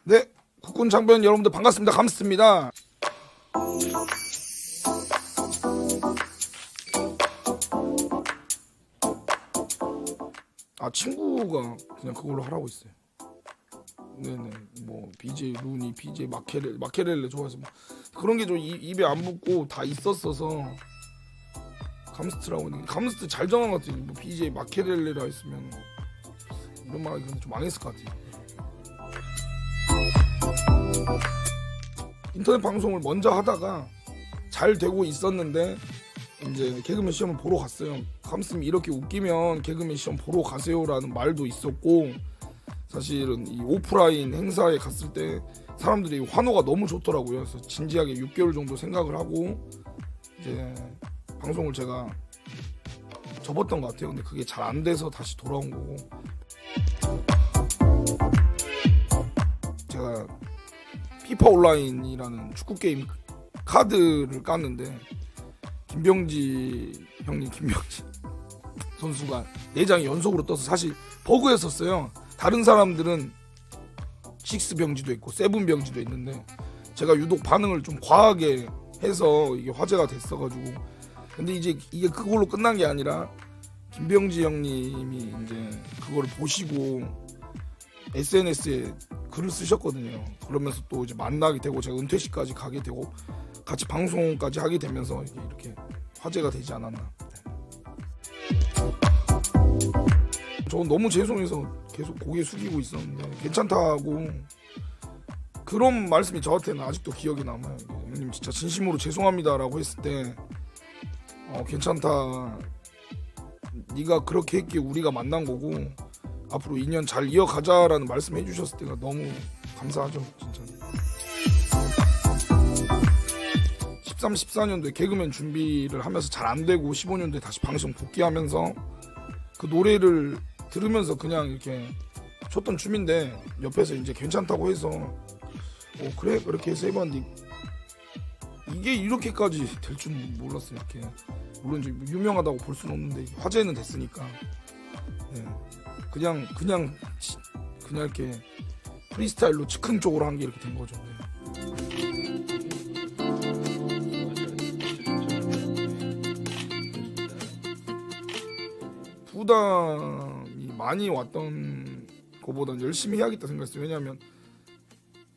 네, 국군 장병 여러분들 반갑습니다. 감스트입니다. 아, 친구가 그냥 그걸로 하라고 했어요. 네네, 뭐 BJ 루니, BJ 마케렐레 좋아해서 뭐 그런 게 좀 입에 안 붙고 다 있었어서 감스트라고 했는데, 감스트 잘 정한 것 같아요. 뭐 BJ 마케렐레라 했으면 이런 말이 좀 망했을 것 같아요. 인터넷 방송을 먼저 하다가 잘 되고 있었는데 이제 개그맨 시험을 보러 갔어요. 감스트님 이렇게 웃기면 개그맨 시험 보러 가세요라는 말도 있었고, 사실은 이 오프라인 행사에 갔을 때 사람들이 환호가 너무 좋더라고요. 그래서 진지하게 6개월 정도 생각을 하고 이제 방송을 제가 접었던 것 같아요. 근데 그게 잘 안 돼서 다시 돌아온 거고, 제가 피파 온라인이라는 축구 게임 카드를 깠는데 김병지 형님, 김병지 선수가 4장이 연속으로 떠서 사실 버그였었어요. 다른 사람들은 6 병지도 있고 7 병지도 있는데 제가 유독 반응을 좀 과하게 해서 이게 화제가 됐어가지고, 근데 이제 이게 그걸로 끝난 게 아니라 김병지 형님이 이제 그걸 보시고 SNS에 글을 쓰셨거든요. 그러면서 또 이제 만나게 되고 제가 은퇴식까지 가게 되고 같이 방송까지 하게 되면서 이렇게 화제가 되지 않았나. 저는 너무 죄송해서 계속 고개 숙이고 있었는데 괜찮다고 그런 말씀이 저한테는 아직도 기억이 남아요. 형님 진짜 진심으로 죄송합니다라고 했을 때 괜찮다, 네가 그렇게 했기에 우리가 만난 거고 앞으로 2년 잘 이어가자라는 말씀 해주셨을 때가 너무 감사하죠. 진짜 13, 14년도에 개그맨 준비를 하면서 잘 안되고 15년도에 다시 방송 복귀하면서 그 노래를 들으면서 그냥 이렇게 췄던 춤인데 옆에서 이제 괜찮다고 해서 그래 그렇게 해서 해봤는데 이게 이렇게까지 될 줄은 몰랐어요. 이렇게 물론 이제 유명하다고 볼 수는 없는데 화제는 됐으니까 네. 그냥 이렇게 프리스타일로 즉흥적으로 한 게 이렇게 된 거죠. 네. 부담이 많이 왔던 것보다는 열심히 해야겠다 생각했어요. 왜냐하면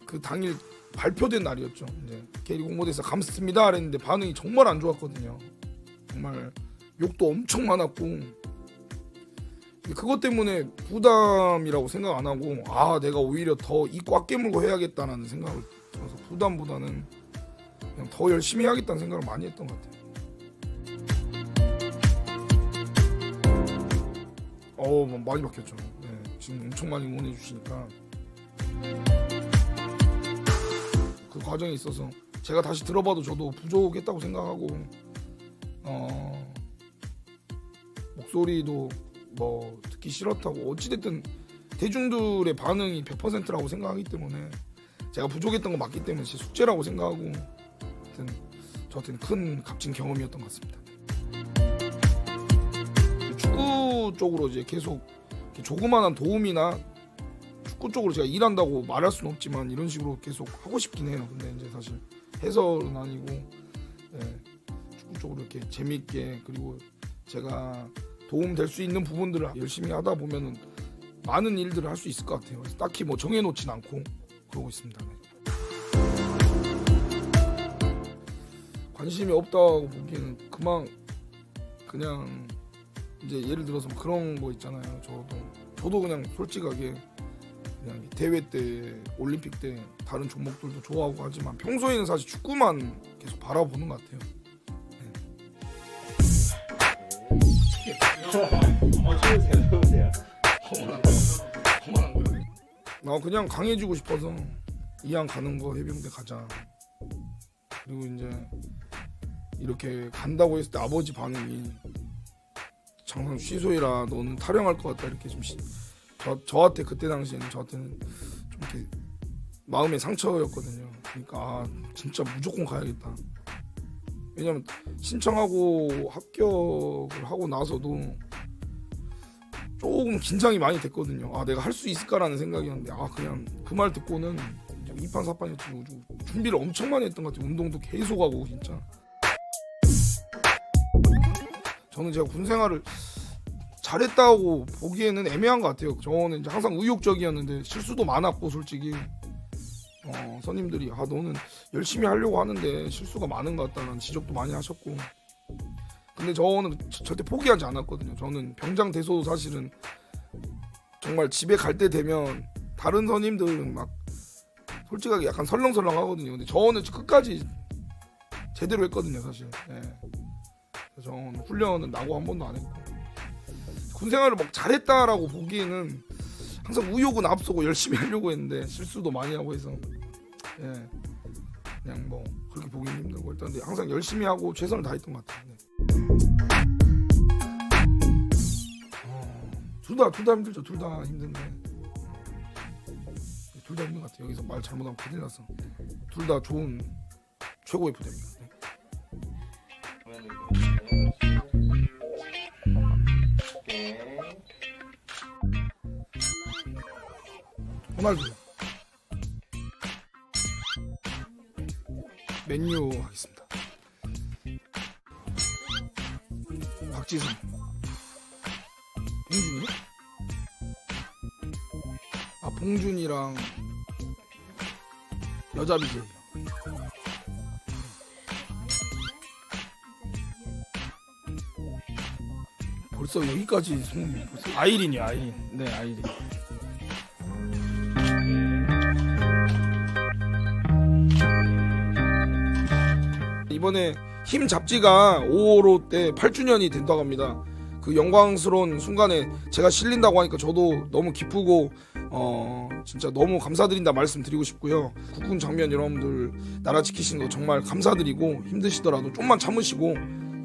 그 당일 발표된 날이었죠. 이제 K리그 홍보대사 감스트입니다 그랬는데 반응이 정말 안 좋았거든요. 정말 욕도 엄청 많았고, 그것 때문에 부담이라고 생각 안 하고 내가 오히려 더 이 꽉 깨물고 해야겠다는 생각을 들어서 부담보다는 그냥 더 열심히 해야겠다는 생각을 많이 했던 것 같아요. 많이 바뀌었죠. 네, 지금 엄청 많이 응원해 주시니까 그 과정에 있어서 제가 다시 들어봐도 저도 부족했다고 생각하고 목소리도 뭐 듣기 싫었다고 어찌됐든 대중들의 반응이 100%라고 생각하기 때문에 제가 부족했던 거 맞기 때문에 제 숙제라고 생각하고 하여튼 저한테는 큰 값진 경험이었던 것 같습니다. 축구 쪽으로 이제 계속 조그만한 도움이나 축구 쪽으로 제가 일한다고 말할 수는 없지만 이런 식으로 계속 하고 싶긴 해요. 근데 이제 사실 해설은 아니고 축구 쪽으로 이렇게 재밌게, 그리고 제가 도움 될 수 있는 부분들을 열심히 하다 보면은 많은 일들을 할 수 있을 것 같아요. 그래서 딱히 뭐 정해놓진 않고 그러고 있습니다. 관심이 없다고 보기에는 그냥 이제 예를 들어서 그런 거 있잖아요. 저도 그냥 솔직하게 그냥 대회 때, 올림픽 때 다른 종목들도 좋아하고 하지만 평소에는 사실 축구만 계속 바라보는 것 같아요. 그냥 강해지고 싶어서 이왕 가는 거 해병대 가자. 그리고 이제 이렇게 간다고 했을 때 아버지 반응이 장상 취소해라, 너는 탈영할 것 같다, 이렇게 좀 저한테 그때 당시에는 저한테는 좀 이렇게 마음의 상처였거든요. 그러니까 진짜 무조건 가야겠다. 왜냐면 신청하고 합격을 하고 나서도 조금 긴장이 많이 됐거든요. 아 내가 할 수 있을까라는 생각이었는데 그냥 그 말 듣고는 2판 4판이었지 준비를 엄청 많이 했던 것 같아요. 운동도 계속 하고 진짜. 저는 제가 군 생활을 잘했다고 보기에는 애매한 것 같아요. 저는 이제 항상 의욕적이었는데 실수도 많았고 솔직히 선임들이 너는 열심히 하려고 하는데 실수가 많은 것 같다는 지적도 많이 하셨고, 근데 저는 절대 포기하지 않았거든요. 저는 병장 돼서도 사실은 정말 집에 갈 때 되면 다른 선임들은 막 솔직하게 약간 설렁설렁 하거든요. 근데 저는 끝까지 제대로 했거든요 사실. 저는 훈련은 나고 한 번도 안 했고, 군생활을 막 잘했다라고 보기에는 항상 의욕은 앞서고 열심히 하려고 했는데 실수도 많이 하고 해서 그냥 뭐 그렇게 보기는 힘들고, 일단 근데 항상 열심히 하고 최선을 다했던 것 같아요. 둘 다 힘들죠. 둘 다 힘든데 둘 다 힘든 것 같아요. 여기서 말 잘못하면 큰일 나서. 둘 다 좋은 최고의 부대입니다. 호날두. 맨유 하겠습니다. 박지성. 봉준이? 봉준이랑 여자 BJ. 벌써 여기까지 아이린이요. 아이린. 네, 아이린. 이번에 힘 잡지가 5호로 때 8주년이 된다고 합니다. 그 영광스러운 순간에 제가 실린다고 하니까 저도 너무 기쁘고 진짜 너무 감사드린다 말씀드리고 싶고요. 국군 장면 여러분들 나라 지키시는 거 정말 감사드리고, 힘드시더라도 좀만 참으시고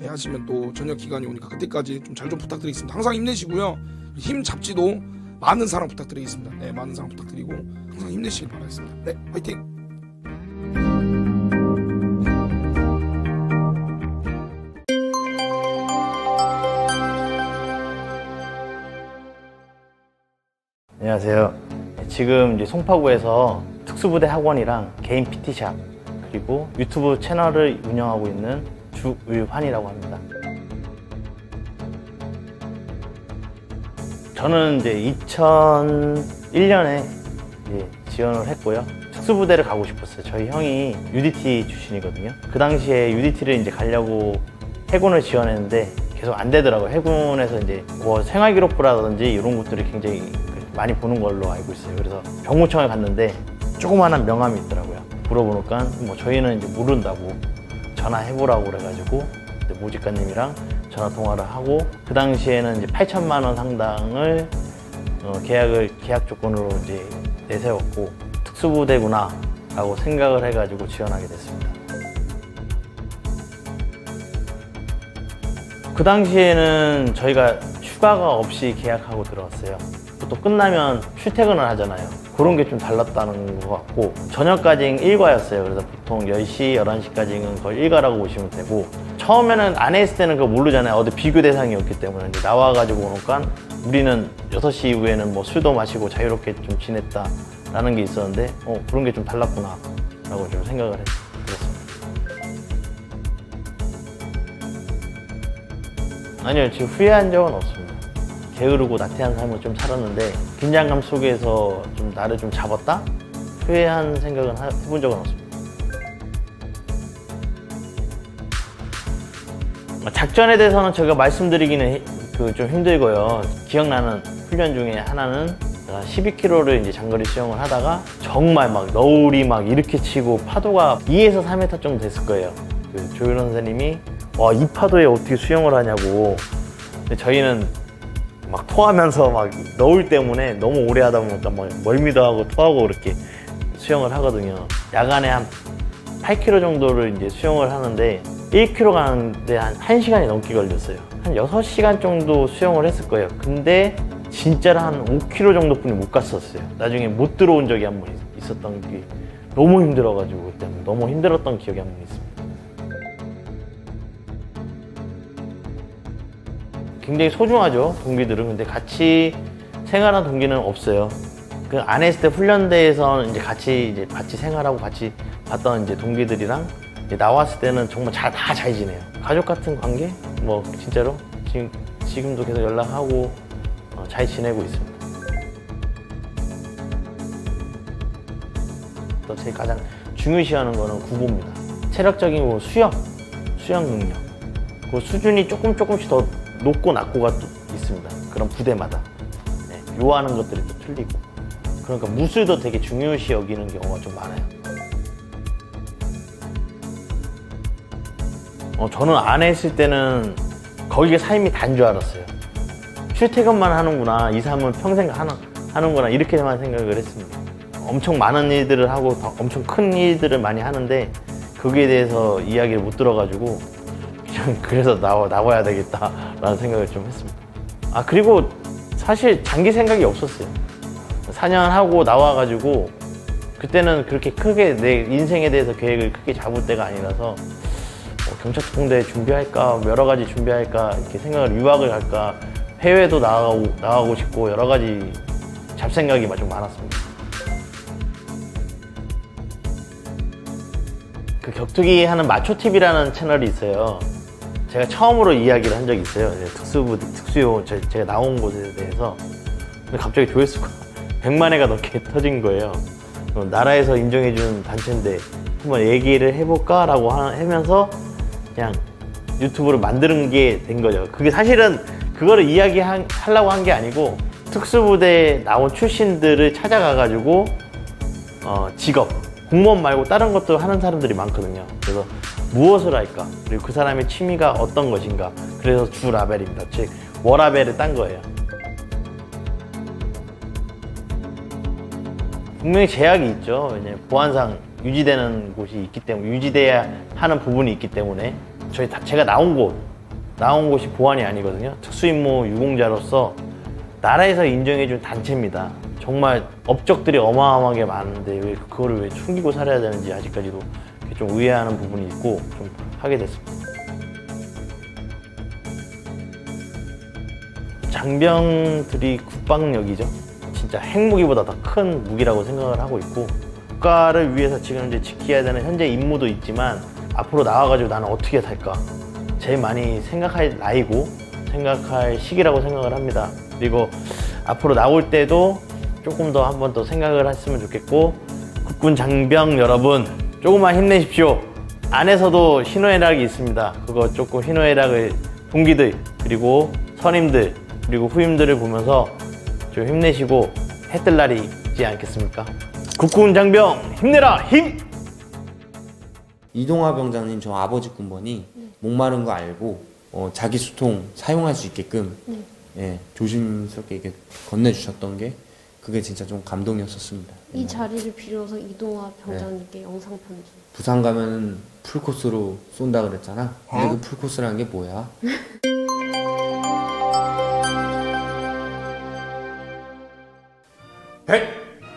하시면 또 전역 기간이 오니까 그때까지 좀 잘 좀 부탁드리겠습니다. 항상 힘내시고요. 힘 잡지도 많은 사랑 부탁드리겠습니다. 네, 많은 사랑 부탁드리고 항상 힘내시길 바라겠습니다. 네, 화이팅! 안녕하세요. 지금 이제 송파구에서 특수부대 학원이랑 개인 PT샵 그리고 유튜브 채널을 운영하고 있는 주의환이라고 합니다. 저는 이제 2001년에 지원을 했고요. 특수부대를 가고 싶었어요. 저희 형이 UDT 출신이거든요. 그 당시에 UDT를 이제 가려고 해군을 지원했는데 계속 안 되더라고요. 해군에서 이제 뭐 생활기록부라든지 이런 것들이 굉장히 많이 보는 걸로 알고 있어요. 그래서 병무청에 갔는데 조그마한 명함이 있더라고요. 물어보니까 뭐 저희는 이제 모른다고 전화해보라고 그래가지고 모직관님이랑 전화 통화를 하고, 그 당시에는 이제 8천만 원 상당을 계약 조건으로 이제 내세웠고, 특수부대구나 라고 생각을 해가지고 지원하게 됐습니다. 그 당시에는 저희가 휴가가 없이 계약하고 들어왔어요. 또 끝나면 출퇴근을 하잖아요. 그런 게 좀 달랐다는 것 같고, 저녁까지는 일과였어요. 그래서 보통 10시, 11시까지는 거의 일과라고 보시면 되고, 처음에는 안에 있을 때는 그거 모르잖아요. 어디 비교 대상이었기 때문에. 이제 나와가지고 오니까 우리는 6시 이후에는 뭐 술도 마시고 자유롭게 좀 지냈다라는 게 있었는데, 그런 게 좀 달랐구나 라고 좀 생각을 했습니다. 아니요, 지금 후회한 적은 없습니다. 게으르고 나태한 삶을 좀 살았는데 긴장감 속에서 좀 나를 좀 잡았다? 후회한 생각은 해본 적은 없습니다. 작전에 대해서는 제가 말씀드리기는 좀 힘들고요. 기억나는 훈련 중에 하나는 12km를 이제 장거리 수영을 하다가 정말 막 너울이 막 이렇게 치고 파도가 2에서 3m 정도 됐을 거예요. 그 조율 선생님이 와, 이 파도에 어떻게 수영을 하냐고. 근데 저희는 막 토하면서 막 너울 때문에 너무 오래 하다 보니까 막 멀미도 하고 토하고 그렇게 수영을 하거든요. 야간에 한 8km 정도를 이제 수영을 하는데 1km 가는데 한 1시간이 넘게 걸렸어요. 한 6시간 정도 수영을 했을 거예요. 근데 진짜로 한 5km 정도뿐이 못 갔었어요. 나중에 못 들어온 적이 한 번 있었던 게 너무 힘들어가지고, 그때 너무 힘들었던 기억이 한 번 있습니다. 굉장히 소중하죠, 동기들은. 근데 같이 생활한 동기는 없어요. 그 안 했을 때 훈련대에서 이제 같이 생활하고 같이 봤던 이제 동기들이랑 이제 나왔을 때는 정말 다 잘 지내요. 가족 같은 관계? 뭐 진짜로 지금도 계속 연락하고 잘 지내고 있습니다. 또 제일 가장 중요시하는 거는 구보입니다. 체력적인 수영 능력. 그 수준이 조금씩 더 높고 낮고가 또 있습니다. 그런 부대마다. 네, 요하는 것들이 또 틀리고. 그러니까 무술도 되게 중요시 여기는 경우가 좀 많아요. 저는 안 했을 때는 거기가 삶이 다인 줄 알았어요. 출퇴근만 하는구나, 2, 3은 평생 하는구나, 이렇게만 생각을 했습니다. 엄청 많은 일들을 하고 엄청 큰 일들을 많이 하는데 거기에 대해서 이야기를 못 들어가지고 그냥 그래서 나와야 되겠다라는 생각을 좀 했습니다. 그리고 사실 장기 생각이 없었어요. 4년 하고 나와가지고 그때는 그렇게 크게 내 인생에 대해서 계획을 크게 잡을 때가 아니라서 경찰특공대 준비할까, 여러 가지 준비할까 이렇게 생각을, 유학을 할까, 해외도 나가고 싶고 여러 가지 잡생각이 좀 많았습니다. 그 격투기 하는 마초TV라는 채널이 있어요. 제가 처음으로 이야기를 한 적이 있어요. 특수요 제가 나온 곳에 대해서. 근데 갑자기 조회수가 100만 회가 넘게 터진 거예요. 나라에서 인정해준 단체인데 한번 얘기를 해볼까? 라고 하면서 그냥 유튜브를 만드는 게 된 거죠. 그게 사실은 그거를 이야기하려고 한 게 아니고 특수부대에 나온 출신들을 찾아가가지고 직업, 공무원 말고 다른 것도 하는 사람들이 많거든요. 그래서 무엇을 할까? 그리고 그 사람의 취미가 어떤 것인가? 그래서 주 라벨입니다. 즉 워라벨을 딴 거예요. 분명히 제약이 있죠. 왜냐면 보안상 유지되는 곳이 있기 때문에, 유지돼야 하는 부분이 있기 때문에. 제가 나온 곳이 보안이 아니거든요. 특수임무 유공자로서 나라에서 인정해준 단체입니다. 정말 업적들이 어마어마하게 많은데 왜 그거를 왜 숨기고 살아야 되는지 아직까지도 좀 의아해하는 부분이 있고 좀 하게 됐습니다. 장병들이 국방력이죠. 진짜 핵무기보다 더 큰 무기라고 생각을 하고 있고, 국가를 위해서 지금 이제 지켜야 되는 현재 임무도 있지만 앞으로 나와가지고 나는 어떻게 살까 제일 많이 생각할 나이고 생각할 시기라고 생각을 합니다. 그리고 앞으로 나올 때도 조금 더 한 번 더 생각을 했으면 좋겠고, 국군 장병 여러분 조금만 힘내십시오. 안에서도 희노애락이 있습니다. 그거 조금 희노애락을 동기들 그리고 선임들 그리고 후임들을 보면서 좀 힘내시고 해뜰 날이 있지 않겠습니까? 국군 장병 힘내라 힘! 이동화 병장님 저 아버지 군번이 목마른 거 알고 자기 수통 사용할 수 있게끔 예, 조심스럽게 이렇게 건네주셨던 게 그게 진짜 좀 감동이었었습니다. 이 자리를 빌어서 이동화 병장님께 영상 편지. 부산 가면 풀코스로 쏜다 그랬잖아. 근데 그 풀코스라는 게 뭐야?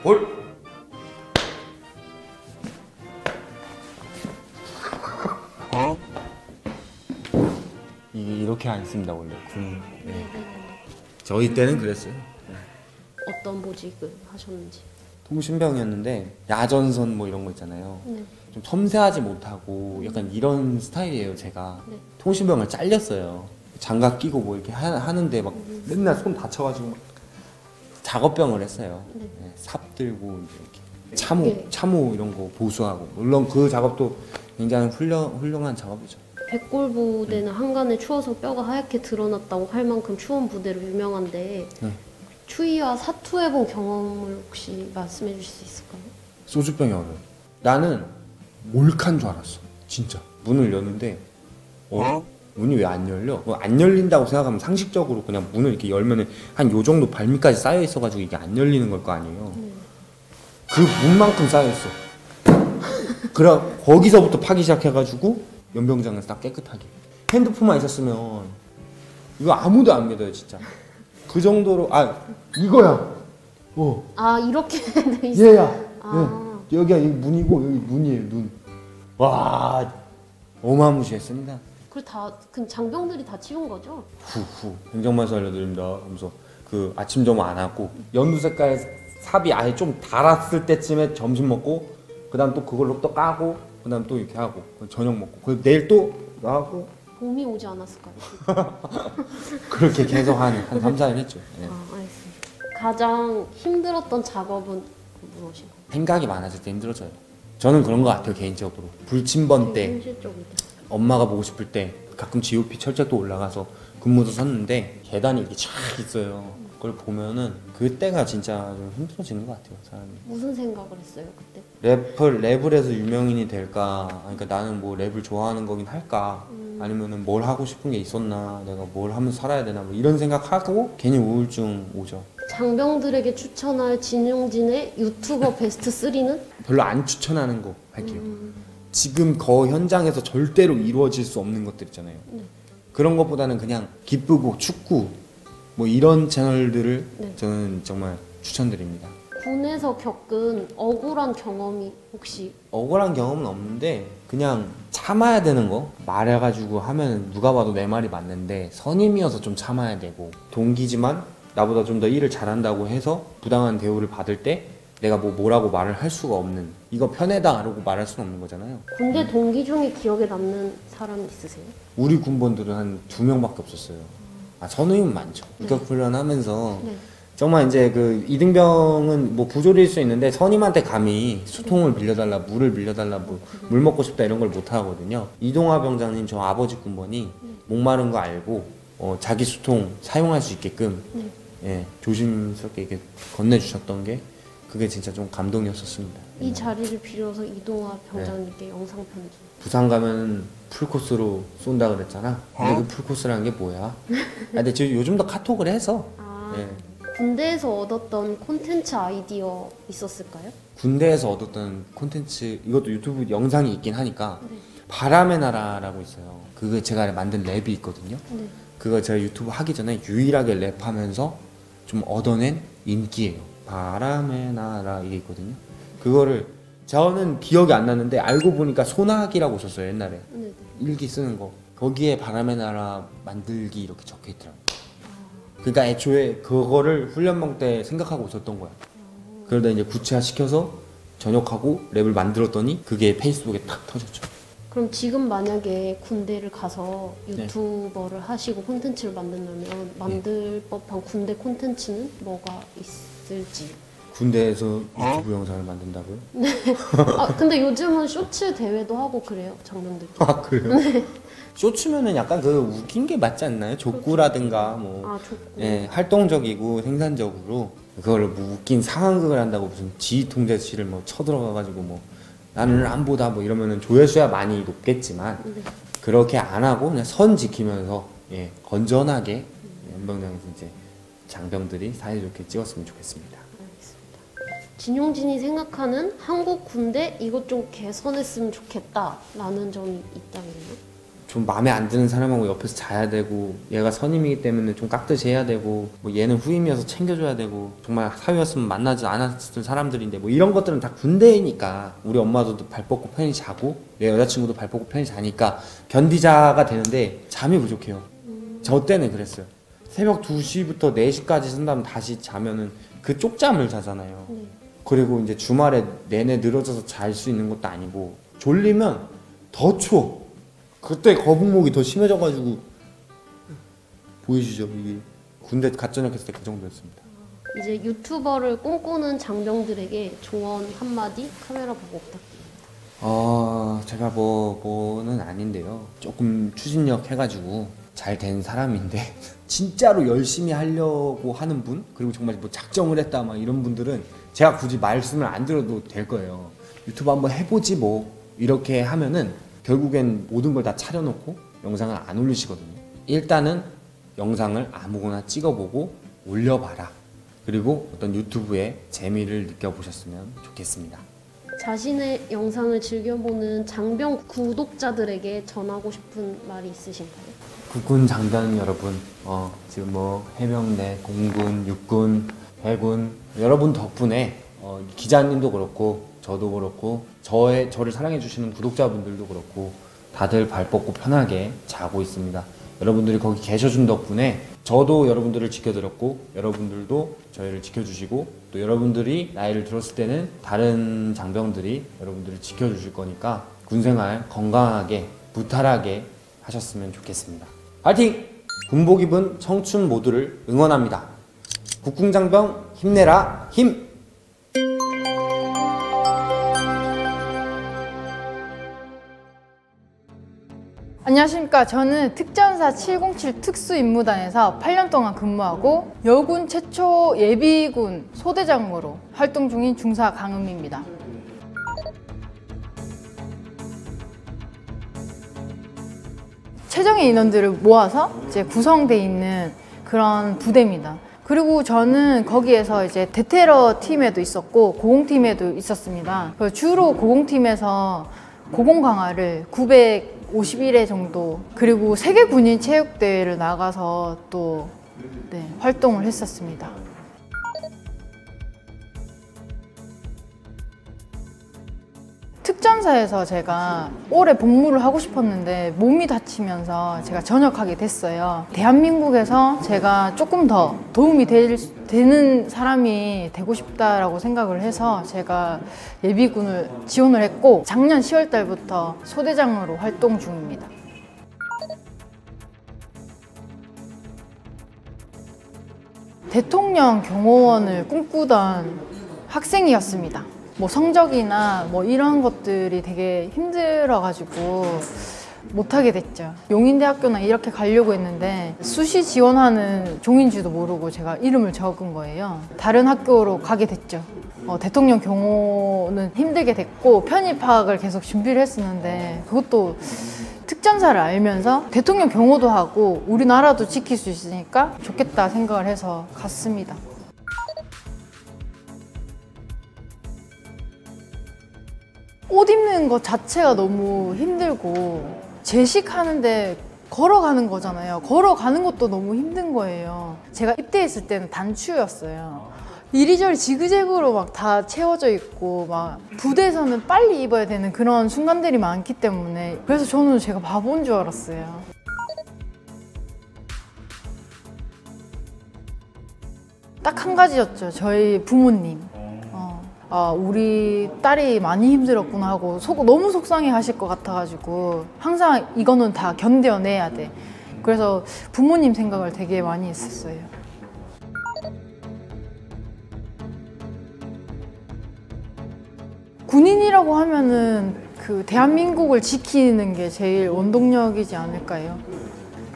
볼! 이게 이렇게 안 씁니다 원래 군. 네. 저희 때는 그랬어요. 어떤 보직을 하셨는지. 통신병이었는데 야전선 뭐 이런 거 있잖아요. 네. 좀 섬세하지 못하고 약간 이런 스타일이에요 제가. 네. 통신병을 잘렸어요. 장갑 끼고 뭐 이렇게 하는데 막 맨날 손 다쳐가지고 막 작업병을 했어요. 네. 네, 삽 들고 이렇게 참호 이런 거 보수하고, 물론 그 작업도 굉장히 훌륭한 작업이죠. 백골 부대는 한간에 추워서 뼈가 하얗게 드러났다고 할 만큼 추운 부대로 유명한데 추위와 사투해본 경험을 혹시 말씀해 주실 수 있을까요? 소주병이 얼어요. 나는 몰카인 줄 알았어. 진짜. 문을 여는데 문이 왜 안 열려? 안 열린다고 생각하면 상식적으로 그냥 문을 이렇게 열면은 한 요 정도 발밑까지 쌓여 있어가지고 이게 안 열리는 걸 거 아니에요. 그 문만큼 쌓여 있어. 그래 거기서부터 파기 시작해가지고 연병장에서 딱 깨끗하게. 핸드폰만 있었으면 이거 아무도 안 믿어요 진짜. 그 정도로. 이거야. 이렇게 돼 있어요. 얘야. 여기가 여기 문이고 여기 문이에요 눈. 와 어마무시했습니다. 그 장병들이 다 치운 거죠? 후후 행정말서 알려드립니다 하면서 그 아침 점호 안 하고 연두 색깔 삽이 아예 좀 달았을 때쯤에 점심 먹고 그 다음 또 그걸로 또 까고 그 다음 또 이렇게 하고 저녁 먹고 그 내일 또 하고 봄이 오지 않았을까요? 그렇게 계속 한 3, 4일 했죠. 네. 알겠습니다. 가장 힘들었던 작업은 무엇인가요? 생각이 많아질 때 힘들어져요. 저는 그런 것 같아요 개인적으로. 불침번 때 현실적이다. 엄마가 보고 싶을 때 가끔 GOP 철책도 올라가서 근무도 섰는데 계단이 이렇게 쫙 있어요. 그걸 보면은 그때가 진짜 좀 힘들어지는 것 같아요 사람이. 무슨 생각을 했어요 그때? 랩을 해서 유명인이 될까? 그러니까 나는 뭐 랩을 좋아하는 거긴 할까? 아니면은 뭘 하고 싶은 게 있었나? 내가 뭘 하면서 살아야 되나? 뭐 이런 생각하고 괜히 우울증 오죠. 장병들에게 추천할 진용진의 유튜버 베스트 3는? 별로 안 추천하는 거 할게요. 지금 현장에서 절대로 이루어질 수 없는 것들 있잖아요. 네. 그런 것보다는 그냥 기쁘고 축구 뭐 이런 채널들을 네. 저는 정말 추천드립니다. 군에서 겪은 억울한 경험이 혹시? 억울한 경험은 없는데 그냥 참아야 되는 거 말해가지고 하면 누가 봐도 내 말이 맞는데 선임이어서 좀 참아야 되고 동기지만 나보다 좀 더 일을 잘한다고 해서 부당한 대우를 받을 때 내가 뭐라고 말을 할 수가 없는 이거 편애다 라고 말할 수는 없는 거잖아요. 군대 동기 중에 기억에 남는 사람 있으세요? 우리 군번들은 한 2명밖에 없었어요. 선임은 많죠. 직격훈련 하면서 네. 정말 이제 그 이등병은 뭐 부조리일 수 있는데 선임한테 감히 수통을 빌려달라, 물을 빌려달라, 물 먹고 싶다 이런 걸 못 하거든요. 이동화 병장님 저 아버지 군번이 목마른 거 알고 자기 수통 사용할 수 있게끔 네. 예, 조심스럽게 이렇게 건네주셨던 게 그게 진짜 좀 감동이었었습니다. 이 자리를 빌어서 이동화 병장님께 영상 편지. 부산 가면 풀코스로 쏜다 그랬잖아. 근데 그 풀코스라는 게 뭐야? 근데 저 요즘도 카톡을 해서 예. 군대에서 얻었던 콘텐츠 아이디어 있었을까요? 군대에서 얻었던 콘텐츠 이것도 유튜브 영상이 있긴 하니까 네. 바람의 나라라고 있어요. 그거 제가 만든 랩이 있거든요. 네. 그거 제가 유튜브 하기 전에 유일하게 랩하면서 좀 얻어낸 인기예요. 바람의 나라 이게 있거든요. 그거를 저는 기억이 안 나는데 알고 보니까 소나기라고 썼어요 옛날에. 네. 일기 쓰는 거 거기에 바람의 나라 만들기 이렇게 적혀 있더라고요. 그러니까 애초에 그거를 훈련병 때 생각하고 있었던 거야. 그러다 이제 구체화 시켜서 전역하고 랩을 만들었더니 그게 페이스북에 탁 터졌죠. 그럼 지금 만약에 군대를 가서 유튜버를 하시고 콘텐츠를 만든다면 만들 법한 군대 콘텐츠는 뭐가 있을지? 군대에서 유튜브 영상을 만든다고요? 근데 요즘은 쇼츠 대회도 하고 그래요 장병들이. 아 그래요? 쇼츠면은 약간 그 웃긴 게 맞지 않나요? 족구라든가 뭐 족구. 예, 활동적이고 생산적으로 그걸 뭐 웃긴 상황극을 한다고 무슨 지휘통제실을 뭐 쳐들어가가지고 뭐 나는 안 보다 뭐 이러면은 조회수야 많이 높겠지만 그렇게 안 하고 그냥 선 지키면서 예, 건전하게 연병장에서 이제 장병들이 사이좋게 찍었으면 좋겠습니다. 진용진이 생각하는 한국 군대 이것 좀 개선했으면 좋겠다라는 점이 있다면요? 좀 마음에 안 드는 사람하고 옆에서 자야 되고 얘가 선임이기 때문에 좀 깍듯이 해야 되고 뭐 얘는 후임이어서 챙겨줘야 되고 정말 사위였으면 만나지 않았을 사람들인데 뭐 이런 것들은 다 군대이니까 우리 엄마도 발 뻗고 편히 자고 내 여자친구도 발 뻗고 편히 자니까 견디자가 되는데 잠이 부족해요. 저 때는 그랬어요. 새벽 2시부터 4시까지 쓴다면 다시 자면은 그 쪽잠을 자잖아요. 그리고 이제 주말에 내내 늘어져서 잘 수 있는 것도 아니고 졸리면 더 추워. 그때 거북목이 더 심해져가지고 보이시죠? 이게 군대 갓 전역했을 때 그 정도였습니다. 이제 유튜버를 꿈꾸는 장병들에게 조언 한마디 카메라 보고 부탁드립니다. 제가 뭐는 아닌데요. 조금 추진력 해가지고 잘 된 사람인데 진짜로 열심히 하려고 하는 분 그리고 정말 뭐 작정을 했다 막 이런 분들은 제가 굳이 말씀을 안 드려도 될 거예요. 유튜브 한번 해보지 뭐 이렇게 하면은 결국엔 모든 걸 다 차려놓고 영상을 안 올리시거든요. 일단은 영상을 아무거나 찍어보고 올려봐라. 그리고 어떤 유튜브의 재미를 느껴보셨으면 좋겠습니다. 자신의 영상을 즐겨보는 장병 구독자들에게 전하고 싶은 말이 있으신가요? 국군 장병 여러분, 지금 뭐 해병대, 공군, 육군, 해군 여러분 덕분에 기자님도 그렇고 저도 그렇고 저를 사랑해 주시는 구독자분들도 그렇고 다들 발 뻗고 편하게 자고 있습니다. 여러분들이 거기 계셔준 덕분에 저도 여러분들을 지켜드렸고 여러분들도 저희를 지켜주시고 또 여러분들이 나이를 들었을 때는 다른 장병들이 여러분들을 지켜주실 거니까 군생활 건강하게 무탈하게 하셨으면 좋겠습니다. 파이팅! 군복 입은 청춘 모두를 응원합니다. 국궁장병 힘내라 힘! 안녕하십니까. 저는 특전사 707 특수임무단에서 8년 동안 근무하고 여군 최초 예비군 소대장으로 활동 중인 중사 강은미입니다. 최정예 인원들을 모아서 이제 구성되어 있는 그런 부대입니다. 그리고 저는 거기에서 이제 대테러 팀에도 있었고 고공팀에도 있었습니다. 주로 고공팀에서 고공 강화를 951회 정도, 그리고 세계 군인 체육대회를 나가서 또 활동을 했었습니다. 특전사에서 제가 올해 복무를 하고 싶었는데 몸이 다치면서 제가 전역하게 됐어요. 대한민국에서 제가 조금 더 도움이 되는 사람이 되고 싶다라고 생각을 해서 제가 예비군을 지원을 했고 작년 10월 달부터 소대장으로 활동 중입니다. 대통령 경호원을 꿈꾸던 학생이었습니다. 뭐 성적이나 뭐 이런 것들이 되게 힘들어가지고 못하게 됐죠. 용인대학교나 이렇게 가려고 했는데 수시 지원하는 종인지도 모르고 제가 이름을 적은 거예요. 다른 학교로 가게 됐죠. 대통령 경호는 힘들게 됐고 편입학을 계속 준비를 했었는데 그것도 특전사를 알면서 대통령 경호도 하고 우리나라도 지킬 수 있으니까 좋겠다 생각을 해서 갔습니다. 옷 입는 것 자체가 너무 힘들고 제식하는데 걸어가는 거잖아요. 걸어가는 것도 너무 힘든 거예요. 제가 입대했을 때는 단추였어요. 이리저리 지그재그로 막 다 채워져 있고 막 부대에서는 빨리 입어야 되는 그런 순간들이 많기 때문에 그래서 저는 제가 바보인 줄 알았어요. 딱 한 가지였죠. 저희 부모님. 우리 딸이 많이 힘들었구나 하고 너무 속상해 하실 것 같아가지고 항상 이거는 다 견뎌내야 돼. 그래서 부모님 생각을 되게 많이 했었어요. 군인이라고 하면은 그 대한민국을 지키는 게 제일 원동력이지 않을까요?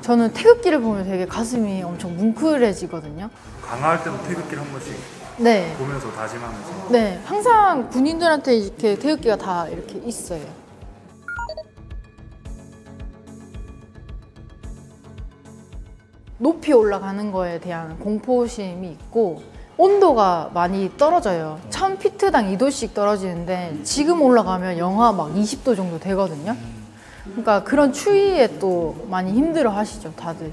저는 태극기를 보면 되게 가슴이 엄청 뭉클해지거든요. 강화할 때도 태극기를 한 번씩 네. 보면서 다짐하면서. 네, 항상 군인들한테 이렇게 태극기가 다 이렇게 있어요. 높이 올라가는 거에 대한 공포심이 있고 온도가 많이 떨어져요. 1000피트당 2도씩 떨어지는데 지금 올라가면 영하 막 20도 정도 되거든요. 그러니까 그런 추위에 또 많이 힘들어 하시죠, 다들.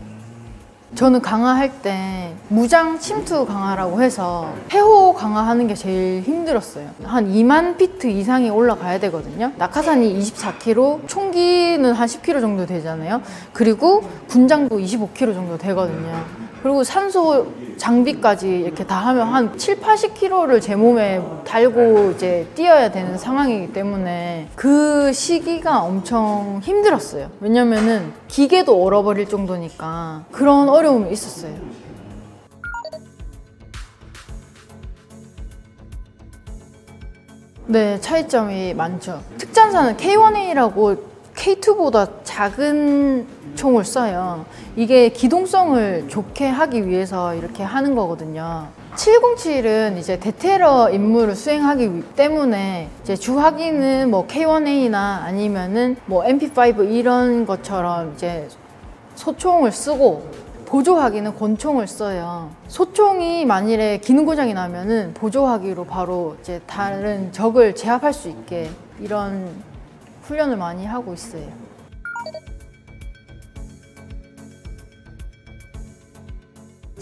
저는 강화할 때 무장 침투 강화라고 해서 폐호 강화하는 게 제일 힘들었어요. 한 2만 피트 이상이 올라가야 되거든요. 낙하산이 24km, 총기는 한 10km 정도 되잖아요. 그리고 군장도 25km 정도 되거든요. 그리고 산소 장비까지 이렇게 다 하면 한 7, 80kg를 제 몸에 달고 이제 뛰어야 되는 상황이기 때문에 그 시기가 엄청 힘들었어요. 왜냐면은 기계도 얼어버릴 정도니까 그런 어려움이 있었어요. 네, 차이점이 많죠. 특전사는 K1A라고 K2보다 작은 총을 써요. 이게 기동성을 좋게 하기 위해서 이렇게 하는 거거든요. 707은 이제 대테러 임무를 수행하기 때문에 이제 주화기는 뭐 K1A나 아니면은 뭐 MP5 이런 것처럼 이제 소총을 쓰고 보조화기는 권총을 써요. 소총이 만일에 기능 고장이 나면은 보조화기로 바로 이제 다른 적을 제압할 수 있게 이런 훈련을 많이 하고 있어요.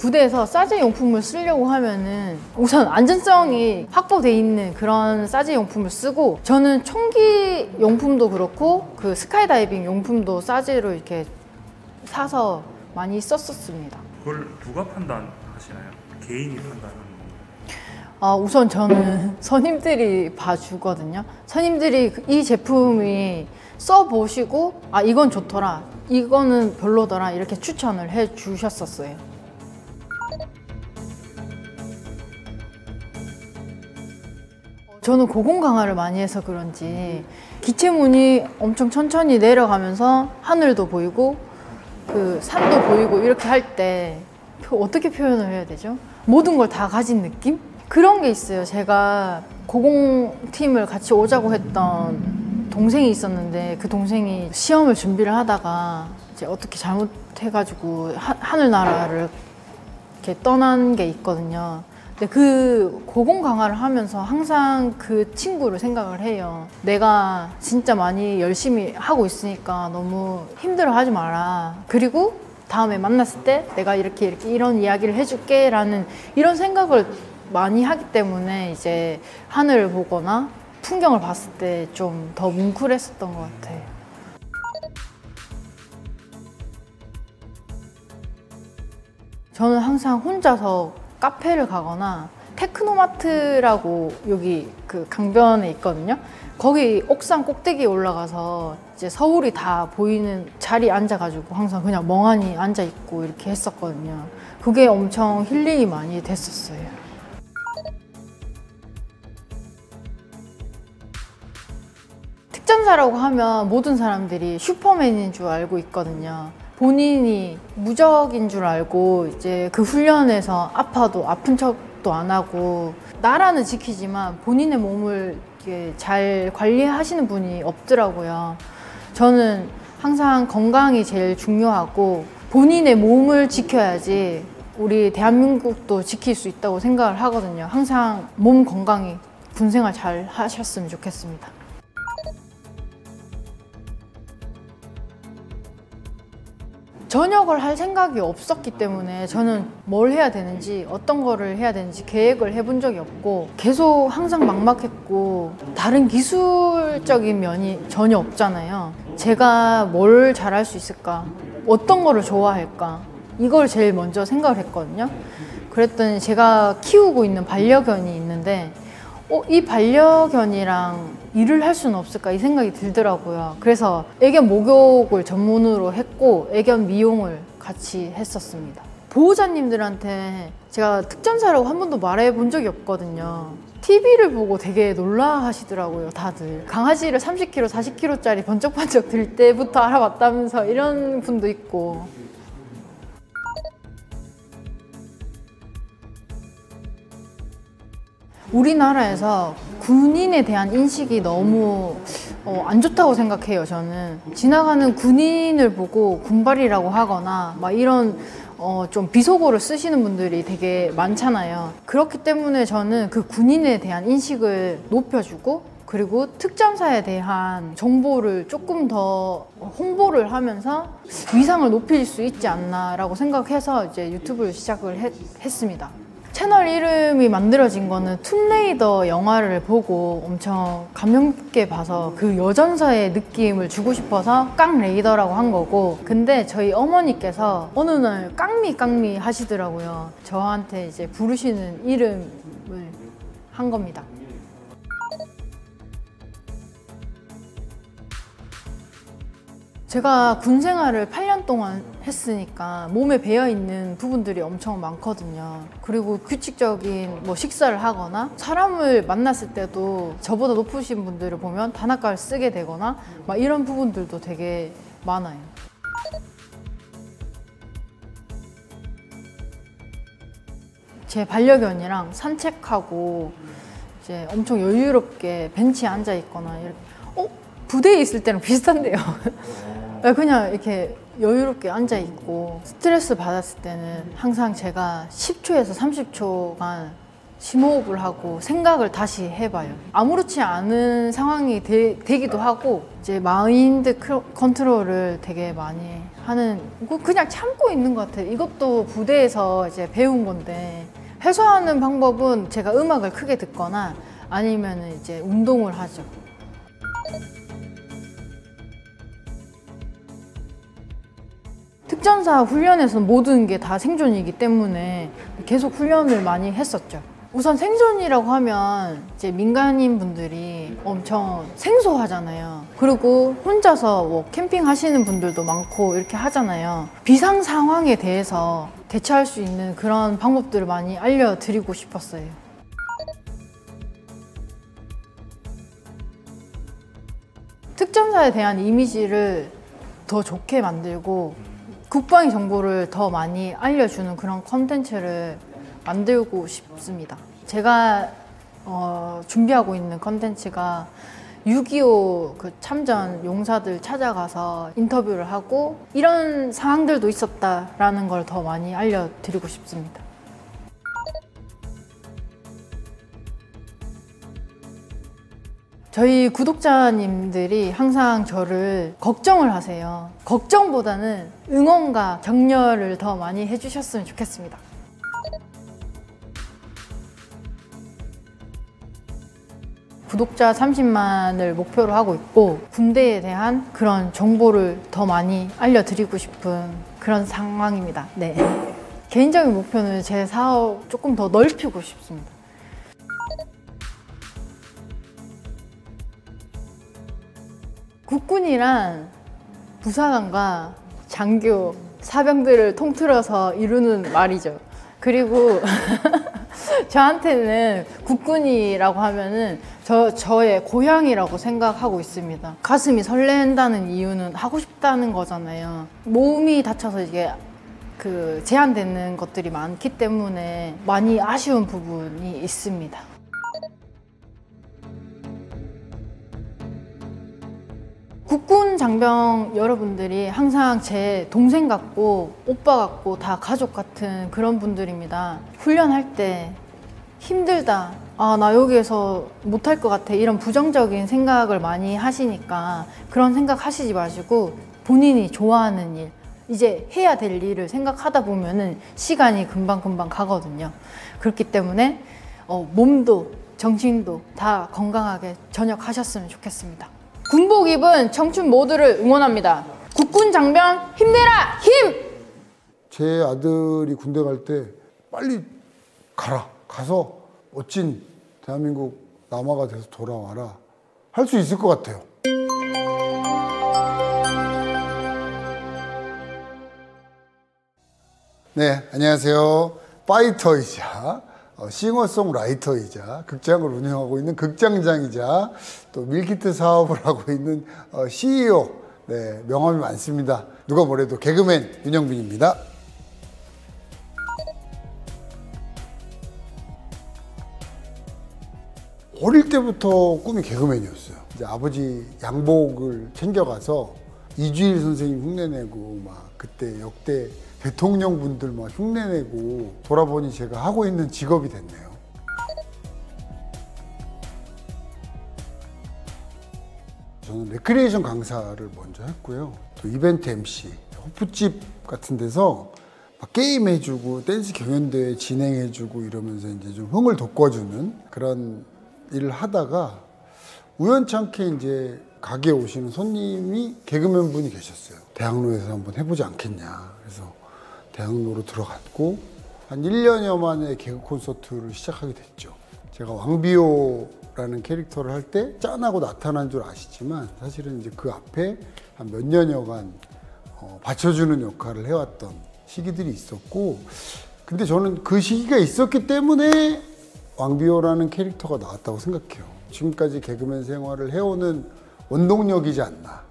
부대에서 사제 용품을 쓰려고 하면은 우선 안전성이 확보돼 있는 그런 사제 용품을 쓰고, 저는 총기 용품도 그렇고 그 스카이다이빙 용품도 사제로 이렇게 사서 많이 썼었습니다. 그걸 누가 판단하시나요? 개인이 판단하는 우선 저는 선임들이 봐주거든요. 선임들이 이 제품이 써보시고 이건 좋더라, 이거는 별로더라 이렇게 추천을 해주셨었어요. 저는 고공 강화를 많이 해서 그런지 기체문이 엄청 천천히 내려가면서 하늘도 보이고 그 산도 보이고 이렇게 할 때 어떻게 표현을 해야 되죠? 모든 걸 다 가진 느낌? 그런 게 있어요. 제가 고공팀을 같이 오자고 했던 동생이 있었는데, 그 동생이 시험을 준비를 하다가 이제 어떻게 잘못해가지고 하늘나라를 이렇게 떠난 게 있거든요. 근데 그 고공 강화를 하면서 항상 그 친구를 생각을 해요. 내가 진짜 많이 열심히 하고 있으니까 너무 힘들어하지 마라. 그리고 다음에 만났을 때 내가 이렇게 이런 이야기를 해줄게 라는 이런 생각을 많이 하기 때문에 이제 하늘을 보거나 풍경을 봤을 때 좀 더 뭉클했었던 것 같아요. 저는 항상 혼자서 카페를 가거나 테크노마트라고 여기 그 강변에 있거든요. 거기 옥상 꼭대기에 올라가서 이제 서울이 다 보이는 자리에 앉아가지고 항상 그냥 멍하니 앉아있고 이렇게 했었거든요. 그게 엄청 힐링이 많이 됐었어요. 특전사라고 하면 모든 사람들이 슈퍼맨인 줄 알고 있거든요. 본인이 무적인 줄 알고 이제 그 훈련에서 아파도 아픈 척도 안 하고 나라는 지키지만 본인의 몸을 잘 관리하시는 분이 없더라고요. 저는 항상 건강이 제일 중요하고 본인의 몸을 지켜야지 우리 대한민국도 지킬 수 있다고 생각을 하거든요. 항상 몸 건강히 군생활 잘 하셨으면 좋겠습니다. 전역을 할 생각이 없었기 때문에 저는 뭘 해야 되는지 어떤 거를 해야 되는지 계획을 해본 적이 없고 계속 항상 막막했고 다른 기술적인 면이 전혀 없잖아요. 제가 뭘 잘할 수 있을까? 어떤 거를 좋아할까? 이걸 제일 먼저 생각을 했거든요. 그랬더니 제가 키우고 있는 반려견이 있는데 이 반려견이랑 일을 할 수는 없을까 이 생각이 들더라고요. 그래서 애견 목욕을 전문으로 했고 애견 미용을 같이 했었습니다. 보호자님들한테 제가 특전사라고 한 번도 말해본 적이 없거든요. TV를 보고 되게 놀라 하시더라고요, 다들. 강아지를 30kg, 40kg짜리 번쩍번쩍 들 때부터 알아봤다면서 이런 분도 있고. 우리나라에서 군인에 대한 인식이 너무 안 좋다고 생각해요. 저는 지나가는 군인을 보고 군발이라고 하거나 막 이런 좀 비속어를 쓰시는 분들이 되게 많잖아요. 그렇기 때문에 저는 그 군인에 대한 인식을 높여주고 그리고 특전사에 대한 정보를 조금 더 홍보를 하면서 위상을 높일 수 있지 않나 라고 생각해서 이제 유튜브를 시작을 했습니다. 채널 이름이 만들어진 거는 툼레이더 영화를 보고 엄청 감명 깊게 봐서 그 여전사의 느낌을 주고 싶어서 깡레이더라고 한 거고, 근데 저희 어머니께서 어느 날 깡미 하시더라고요. 저한테 이제 부르시는 이름을 한 겁니다. 제가 군 생활을 8년 동안 했으니까 몸에 배어있는 부분들이 엄청 많거든요. 그리고 규칙적인 식사를 하거나 사람을 만났을 때도 저보다 높으신 분들을 보면 단아가를 쓰게 되거나 막 이런 부분들도 되게 많아요. 제 반려견이랑 산책하고 이제 엄청 여유롭게 벤치에 앉아 있거나 이렇게 부대에 있을 때랑 비슷한데요. 그냥 이렇게 여유롭게 앉아 있고 스트레스 받았을 때는 항상 제가 10초에서 30초간 심호흡을 하고 생각을 다시 해봐요. 아무렇지 않은 상황이 되기도 하고 이제 마인드 컨트롤을 되게 많이 하는, 그냥 참고 있는 것 같아요. 이것도 부대에서 이제 배운 건데, 해소하는 방법은 제가 음악을 크게 듣거나 아니면 이제 운동을 하죠. 특전사 훈련에서는 모든 게 다 생존이기 때문에 계속 훈련을 많이 했었죠. 우선 생존이라고 하면 이제 민간인 분들이 엄청 생소하잖아요. 그리고 혼자서 뭐 캠핑 하시는 분들도 많고 이렇게 하잖아요. 비상 상황에 대해서 대처할 수 있는 그런 방법들을 많이 알려드리고 싶었어요. 특전사에 대한 이미지를 더 좋게 만들고 국방의 정보를 더 많이 알려주는 그런 컨텐츠를 만들고 싶습니다. 제가 준비하고 있는 컨텐츠가 6.25 그 참전 용사들 찾아가서 인터뷰를 하고 이런 상황들도 있었다라는 걸 더 많이 알려드리고 싶습니다. 저희 구독자님들이 항상 저를 걱정을 하세요. 걱정보다는 응원과 격려를 더 많이 해주셨으면 좋겠습니다. 구독자 30만을 목표로 하고 있고 군대에 대한 그런 정보를 더 많이 알려드리고 싶은 그런 상황입니다. 네. 개인적인 목표는 제 사업 조금 더 넓히고 싶습니다. 국군이란 부사관과 장교, 사병들을 통틀어서 이루는 말이죠. 그리고 저한테는 국군이라고 하면은 저의 고향이라고 생각하고 있습니다. 가슴이 설렌다는 이유는 하고 싶다는 거잖아요. 몸이 다쳐서 이게 제한되는 것들이 많기 때문에 많이 아쉬운 부분이 있습니다. 국군 장병 여러분들이 항상 제 동생 같고 오빠 같고 다 가족 같은 그런 분들입니다. 훈련할 때 힘들다, 나 여기에서 못할 것 같아, 이런 부정적인 생각을 많이 하시니까 그런 생각 하시지 마시고 본인이 좋아하는 일, 이제 해야 될 일을 생각하다 보면은 시간이 금방금방 가거든요. 그렇기 때문에 몸도 정신도 다 건강하게 전역하셨으면 좋겠습니다. 군복 입은 청춘 모두를 응원합니다. 국군 장병 힘내라! 힘! 제 아들이 군대 갈 때 빨리 가서 멋진 대한민국 남아가 돼서 돌아와라. 할 수 있을 것 같아요. 네, 안녕하세요. 파이터이자 싱어송라이터이자 극장을 운영하고 있는 극장장이자 또 밀키트 사업을 하고 있는 CEO, 네, 명함이 많습니다. 누가 뭐래도 개그맨 윤영빈입니다. 어릴 때부터 꿈이 개그맨이었어요. 이제 아버지 양복을 챙겨가서 이주일 선생님 흉내내고 막 그때 역대 대통령 분들 막 흉내내고 돌아보니 제가 하고 있는 직업이 됐네요. 저는 레크리에이션 강사를 먼저 했고요. 또 이벤트 MC, 호프집 같은 데서 막 게임 해주고 댄스 경연대회 진행해주고 이러면서 이제 좀 흥을 돋궈주는 그런 일을 하다가 우연찮게 이제 가게에 오시는 손님이 개그맨 분이 계셨어요. 대학로에서 한번 해보지 않겠냐. 그래서 대학로로 들어갔고 한 1년여 만에 개그 콘서트를 시작하게 됐죠. 제가 왕비호라는 캐릭터를 할 때 짠하고 나타난 줄 아시지만 사실은 이제 그 앞에 한 몇 년여간 받쳐주는 역할을 해왔던 시기들이 있었고, 근데 저는 그 시기가 있었기 때문에 왕비호라는 캐릭터가 나왔다고 생각해요. 지금까지 개그맨 생활을 해오는 원동력이지 않나.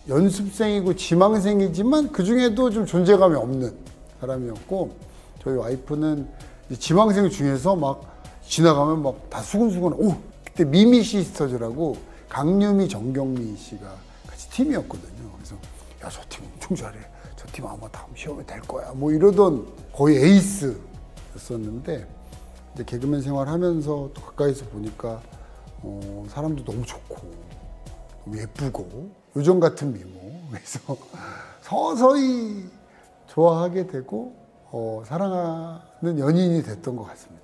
연습생이고 지망생이지만 그 중에도 좀 존재감이 없는 사람이었고, 저희 와이프는 지망생 중에서 막 지나가면 막 다 수근수근, 그때 미미 시스터즈라고 강유미, 정경미 씨가 같이 팀이었거든요. 그래서 야, 저 팀 엄청 잘해. 저 팀 아마 다음 시험에 될 거야. 뭐 이러던 거의 에이스였었는데 이제 개그맨 생활하면서 또 가까이서 보니까 사람도 너무 좋고 너무 예쁘고 요정 같은 미모. 그래서 서서히 좋아하게 되고 사랑하는 연인이 됐던 것 같습니다.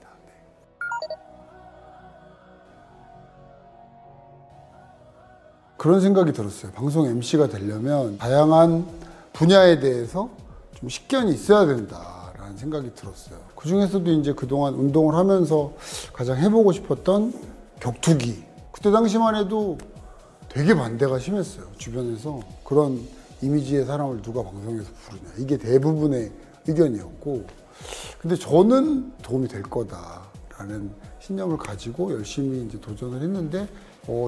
그런 생각이 들었어요. 방송 MC가 되려면 다양한 분야에 대해서 좀 식견이 있어야 된다라는 생각이 들었어요. 그 중에서도 이제 그동안 운동을 하면서 가장 해보고 싶었던 격투기. 그때 당시만 해도 되게 반대가 심했어요. 주변에서 그런 이미지의 사람을 누가 방송에서 부르냐. 이게 대부분의 의견이었고. 근데 저는 도움이 될 거다라는 신념을 가지고 열심히 이제 도전을 했는데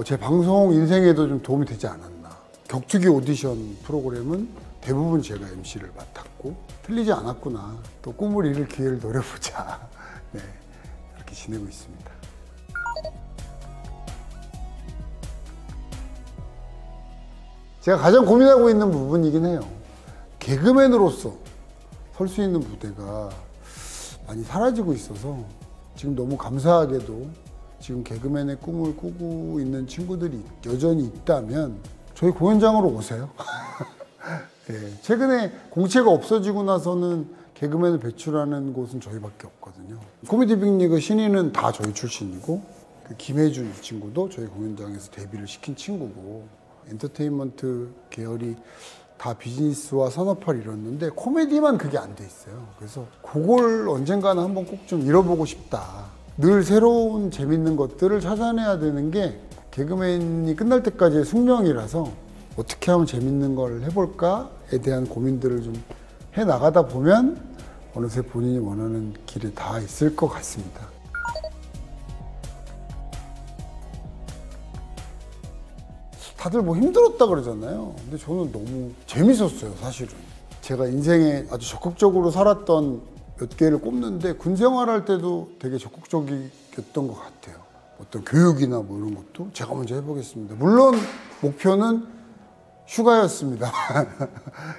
제 방송 인생에도 좀 도움이 되지 않았나. 격투기 오디션 프로그램은 대부분 제가 MC를 맡았고 틀리지 않았구나. 또 꿈을 이룰 기회를 노려보자. 네, 이렇게 지내고 있습니다. 제가 가장 고민하고 있는 부분이긴 해요. 개그맨으로서 설 수 있는 무대가 많이 사라지고 있어서 지금 너무 감사하게도 지금 개그맨의 꿈을 꾸고 있는 친구들이 여전히 있다면 저희 공연장으로 오세요. 네, 최근에 공채가 없어지고 나서는 개그맨을 배출하는 곳은 저희밖에 없거든요. 코미디 빅리그 신인은 다 저희 출신이고 그 김혜준 이 친구도 저희 공연장에서 데뷔를 시킨 친구고 엔터테인먼트 계열이 다 비즈니스와 산업화를 이뤘는데 코미디만 그게 안 돼 있어요. 그래서 그걸 언젠가는 한번 꼭 좀 잃어보고 싶다. 늘 새로운 재밌는 것들을 찾아내야 되는 게 개그맨이 끝날 때까지의 숙명이라서 어떻게 하면 재밌는 걸 해볼까에 대한 고민들을 좀 해나가다 보면 어느새 본인이 원하는 길에 다 있을 것 같습니다. 다들 뭐 힘들었다 그러잖아요. 근데 저는 너무 재밌었어요, 사실은. 제가 인생에 아주 적극적으로 살았던 몇 개를 꼽는데 군 생활할 때도 되게 적극적이었던 것 같아요. 어떤 교육이나 뭐 이런 것도 제가 먼저 해보겠습니다. 물론 목표는 휴가였습니다.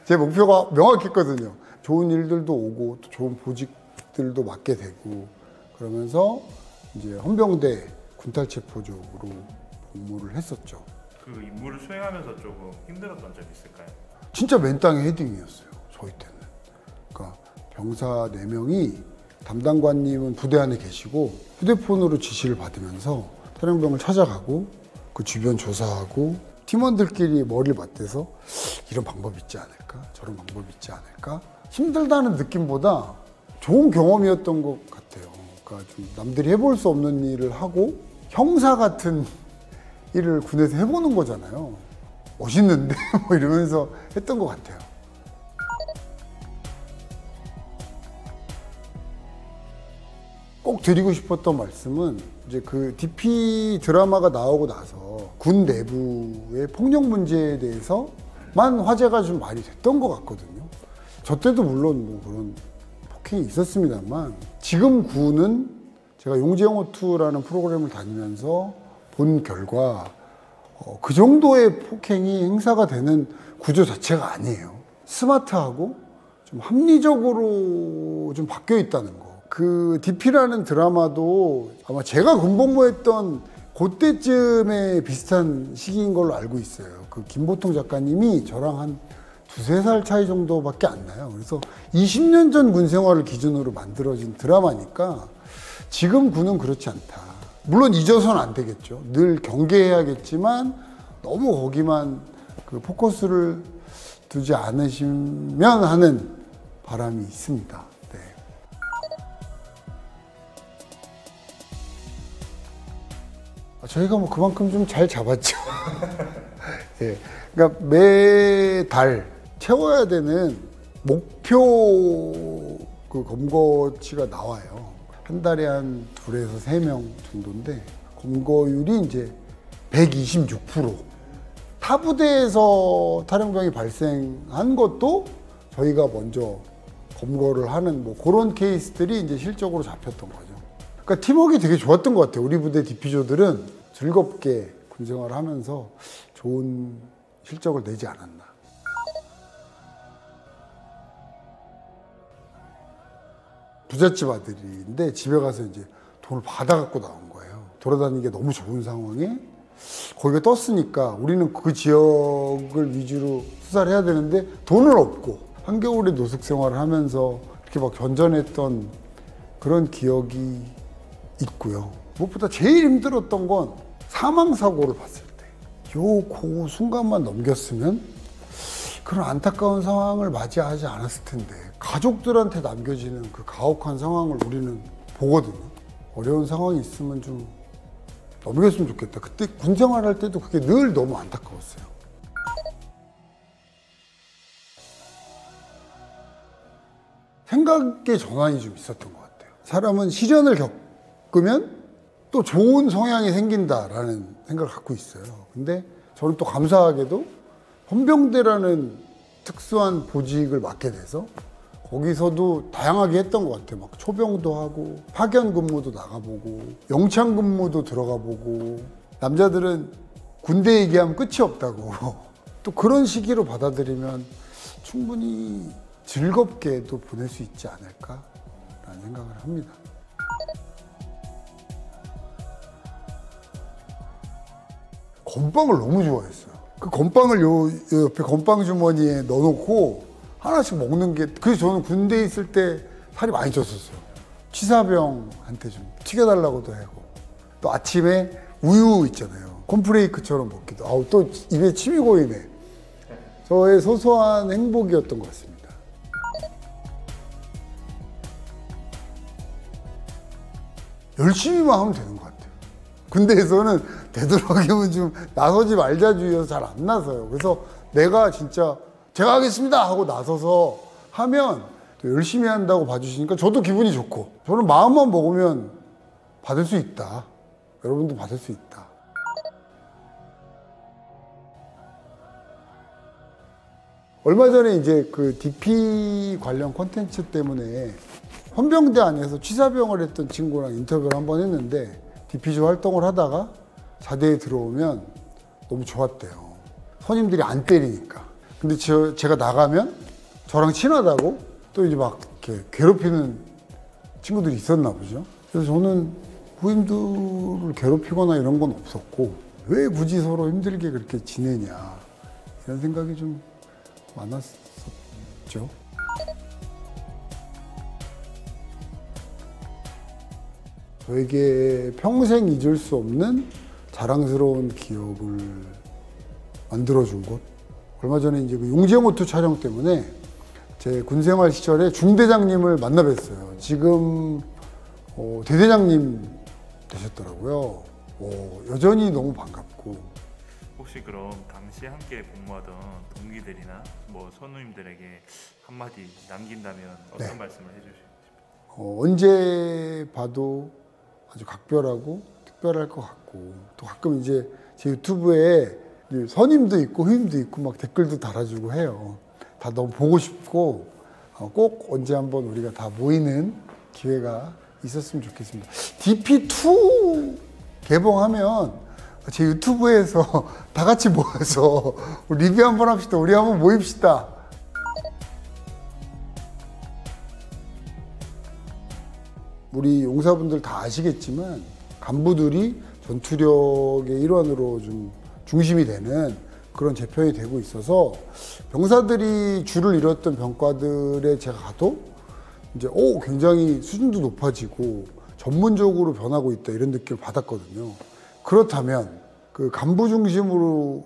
제 목표가 명확했거든요. 좋은 일들도 오고 또 좋은 보직들도 맡게 되고 그러면서 이제 헌병대 군탈체포적으로 복무를 했었죠. 그 임무를 수행하면서 조금 힘들었던 점이 있을까요? 진짜 맨땅에 헤딩이었어요. 저희 때는. 그러니까 병사 4명이 담당관님은 부대 안에 계시고 휴대폰으로 지시를 받으면서 탈영병을 찾아가고 그 주변 조사하고 팀원들끼리 머리를 맞대서 이런 방법이 있지 않을까? 저런 방법이 있지 않을까? 힘들다는 느낌보다 좋은 경험이었던 것 같아요. 그러니까 좀 남들이 해볼 수 없는 일을 하고 형사 같은 일을 군에서 해보는 거잖아요. 멋있는데? 뭐 이러면서 했던 것 같아요. 꼭 드리고 싶었던 말씀은 이제 그 DP 드라마가 나오고 나서 군 내부의 폭력 문제에 대해서만 화제가 좀 많이 됐던 것 같거든요. 저 때도 물론 뭐 그런 폭행이 있었습니다만 지금 군은 제가 용재영호2라는 프로그램을 다니면서 본 결과 그 정도의 폭행이 행사가 되는 구조 자체가 아니에요. 스마트하고 좀 합리적으로 좀 바뀌어 있다는 거. 그 DP라는 드라마도 아마 제가 군복무했던 그때쯤에 비슷한 시기인 걸로 알고 있어요. 그 김보통 작가님이 저랑 한 2~3살 차이 정도밖에 안 나요. 그래서 20년 전 군 생활을 기준으로 만들어진 드라마니까 지금 군은 그렇지 않다. 물론 잊어서는 안 되겠죠. 늘 경계해야겠지만 너무 거기만 그 포커스를 두지 않으시면 하는 바람이 있습니다. 네. 저희가 뭐 그만큼 좀 잘 잡았죠. 네. 그러니까 매달 채워야 되는 목표 그 검거치가 나와요. 한 달에 한 2에서 3명 정도인데 검거율이 이제 126%. 타 부대에서 탈영병이 발생한 것도 저희가 먼저 검거를 하는 뭐 그런 케이스들이 이제 실적으로 잡혔던 거죠. 그러니까 팀워크가 되게 좋았던 것 같아요. 우리 부대 디피조들은 즐겁게 군 생활을 하면서 좋은 실적을 내지 않았나. 부잣집 아들인데 집에 가서 이제 돈을 받아갖고 나온 거예요. 돌아다니기가 너무 좋은 상황에 거기가 떴으니까 우리는 그 지역을 위주로 수사를 해야 되는데 돈은 없고 한겨울에 노숙 생활을 하면서 이렇게 막 견전했던 그런 기억이 있고요. 무엇보다 제일 힘들었던 건 사망사고를 봤을 때 그 순간만 넘겼으면 그런 안타까운 상황을 맞이하지 않았을 텐데 가족들한테 남겨지는 그 가혹한 상황을 우리는 보거든요. 어려운 상황이 있으면 좀 넘겼으면 좋겠다. 그때 군 생활할 때도 그게 늘 너무 안타까웠어요. 생각의 전환이 좀 있었던 것 같아요. 사람은 시련을 겪으면 또 좋은 성향이 생긴다라는 생각을 갖고 있어요. 근데 저는 또 감사하게도 헌병대라는 특수한 보직을 맡게 돼서 거기서도 다양하게 했던 것 같아요. 막 초병도 하고 파견 근무도 나가보고 영창 근무도 들어가보고 남자들은 군대 얘기하면 끝이 없다고 또 그런 시기로 받아들이면 충분히 즐겁게도 보낼 수 있지 않을까라는 생각을 합니다. 건빵을 너무 좋아했어요. 그 건빵을 요 옆에 건빵 주머니에 넣어놓고 하나씩 먹는 게, 그래서 저는 군대에 있을 때 살이 많이 쪘었어요. 취사병한테 좀 튀겨달라고도 하고, 또 아침에 우유 있잖아요. 콘프레이크처럼 먹기도. 아우, 또 입에 침이 고이네. 저의 소소한 행복이었던 것 같습니다. 열심히만 하면 되는 것 같아요. 군대에서는 되도록이면 좀 나서지 말자주의여서 잘 안 나서요. 그래서 내가 진짜 제가 하겠습니다 하고 나서서 하면 또 열심히 한다고 봐주시니까 저도 기분이 좋고, 저는 마음만 먹으면 받을 수 있다. 여러분도 받을 수 있다. 얼마 전에 이제 그 DP 관련 콘텐츠 때문에 헌병대 안에서 취사병을 했던 친구랑 인터뷰를 한번 했는데, DP조 활동을 하다가 자대에 들어오면 너무 좋았대요. 선임들이 안 때리니까. 근데 제가 나가면 저랑 친하다고 또 이제 막 이렇게 괴롭히는 친구들이 있었나 보죠. 그래서 저는 후임들을 괴롭히거나 이런 건 없었고, 왜 굳이 서로 힘들게 그렇게 지내냐, 이런 생각이 좀 많았었죠. 저에게 평생 잊을 수 없는 자랑스러운 기억을 만들어준 곳. 얼마 전에 이제 그 용쟁호투 촬영 때문에 제 군생활 시절에 중대장님을 만나 뵀어요. 지금 대대장님 되셨더라고요. 여전히 너무 반갑고. 혹시 그럼 당시 함께 복무하던 동기들이나 뭐 선우님들에게 한마디 남긴다면 어떤 네. 말씀을 해주시고 싶어요? 언제 봐도 아주 각별하고 특별할 것 같고, 또 가끔 이제 제 유튜브에 선임도 있고 후임도 있고 막 댓글도 달아주고 해요. 다 너무 보고 싶고, 꼭 언제 한번 우리가 다 모이는 기회가 있었으면 좋겠습니다. DP2 개봉하면 제 유튜브에서 다 같이 모여서 리뷰 한번 합시다. 우리 한번 모입시다. 우리 용사분들 다 아시겠지만 간부들이 전투력의 일환으로 좀 중심이 되는 그런 재편이 되고 있어서, 병사들이 줄을 이뤘던 병과들에 제가 가도 이제 굉장히 수준도 높아지고 전문적으로 변하고 있다, 이런 느낌을 받았거든요. 그렇다면 그 간부 중심으로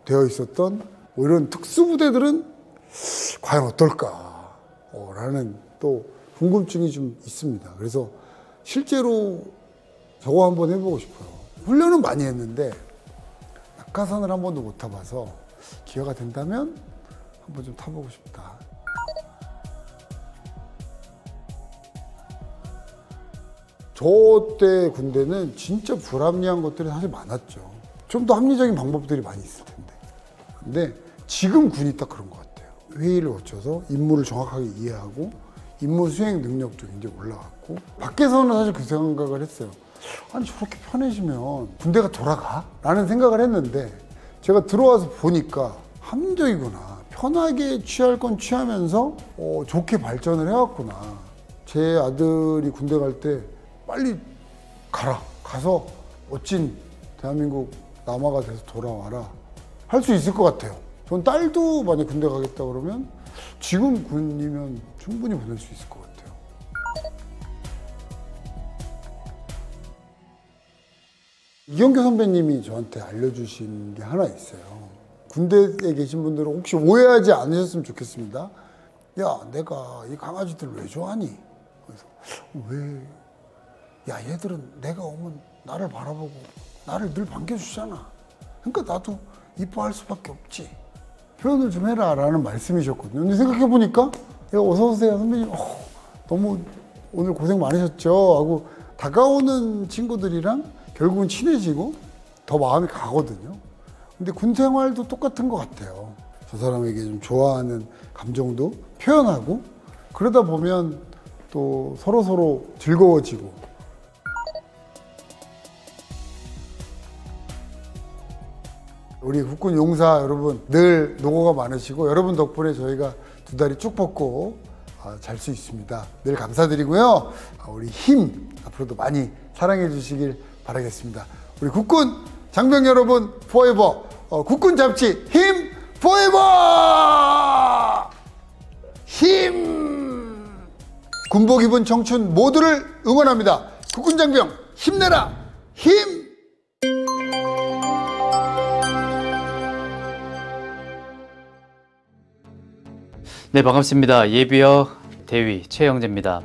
되어 있었던 이런 특수부대들은 과연 어떨까? 라는 또 궁금증이 좀 있습니다. 그래서 실제로 저거 한번 해보고 싶어요. 훈련은 많이 했는데 낙하산을 한 번도 못 타봐서 기회가 된다면 한번 좀 타보고 싶다. 저 때 군대는 진짜 불합리한 것들이 사실 많았죠. 좀 더 합리적인 방법들이 많이 있을 텐데. 근데 지금 군이 딱 그런 것 같아요. 회의를 거쳐서 임무를 정확하게 이해하고 임무 수행 능력도 굉장히 올라갔고, 밖에서는 사실 그 생각을 했어요. 아니, 저렇게 편해지면 군대가 돌아가? 라는 생각을 했는데, 제가 들어와서 보니까 합리적이구나. 편하게 취할 건 취하면서 좋게 발전을 해왔구나. 제 아들이 군대 갈 때 빨리 가서 멋진 대한민국 남아가 돼서 돌아와라 할 수 있을 것 같아요. 전 딸도 만약 군대 가겠다 그러면 지금 군이면 충분히 보낼 수 있을 것 같아요. 이경규 선배님이 저한테 알려주신 게 하나 있어요. 군대에 계신 분들은 혹시 오해하지 않으셨으면 좋겠습니다. 야, 내가 이 강아지들 왜 좋아하니? 그래서 왜? 야, 얘들은 내가 오면 나를 바라보고 나를 늘 반겨주잖아. 그러니까 나도 이뻐할 수밖에 없지. 표현을 좀 해라 라는 말씀이셨거든요. 근데 생각해보니까 내가 어서오세요 선배님, 너무 오늘 고생 많으셨죠 하고 다가오는 친구들이랑 결국은 친해지고 더 마음이 가거든요. 근데 군 생활도 똑같은 것 같아요. 저 사람에게 좀 좋아하는 감정도 표현하고 그러다 보면 또 서로 즐거워지고. 우리 국군 용사 여러분 늘 노고가 많으시고 여러분 덕분에 저희가 두 다리 쭉 뻗고 잘 수 있습니다. 늘 감사드리고요. 우리 힘 앞으로도 많이 사랑해 주시길 바라겠습니다. 우리 국군 장병 여러분 포에버 국군 잡지 힘 포에버 힘 군복 입은 청춘 모두를 응원합니다. 국군 장병 힘내라 힘. 네, 반갑습니다. 예비역 대위 최영재입니다.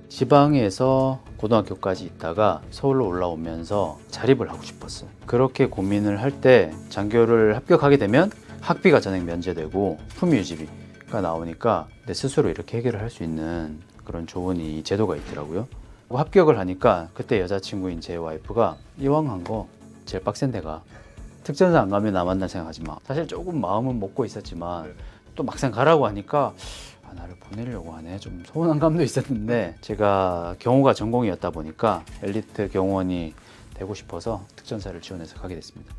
지방에서 고등학교까지 있다가 서울로 올라오면서 자립을 하고 싶었어요. 그렇게 고민을 할 때 장교를 합격하게 되면 학비가 전액 면제되고 품위 유지비가 나오니까 내 스스로 이렇게 해결을 할 수 있는 그런 좋은 이 제도가 있더라고요. 합격을 하니까 그때 여자친구인 제 와이프가 이왕 한 거 제일 빡센 데가 특전사 안 가면 남았나 생각하지 마. 사실 조금 마음은 먹고 있었지만 또 막상 가라고 하니까 나를 보내려고 하네. 좀 서운한 감도 있었는데 제가 경호가 전공이었다 보니까 엘리트 경호원이 되고 싶어서 특전사를 지원해서 가게 됐습니다.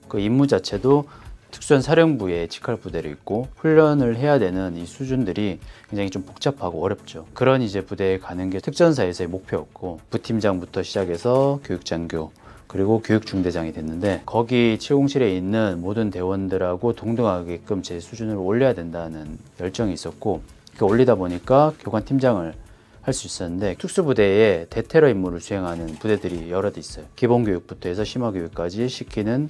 그 임무 자체도 특수전사령부에 직할부대로 있고 훈련을 해야 되는 이 수준들이 굉장히 좀 복잡하고 어렵죠. 그런 이제 부대에 가는 게 특전사에서의 목표였고 부팀장부터 시작해서 교육장교 그리고 교육중대장이 됐는데 거기 채용실에 있는 모든 대원들하고 동등하게끔 제 수준을 올려야 된다는 열정이 있었고 올리다 보니까 교관팀장을 할 수 있었는데 특수부대에 대테러 임무를 수행하는 부대들이 여러 대 있어요. 기본교육부터 해서 심화교육까지 시키는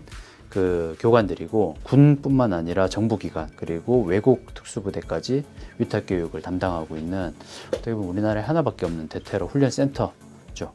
그 교관들이고 군뿐만 아니라 정부기관 그리고 외국 특수부대까지 위탁교육을 담당하고 있는 어떻게 보면 우리나라에 하나밖에 없는 대테러 훈련센터죠.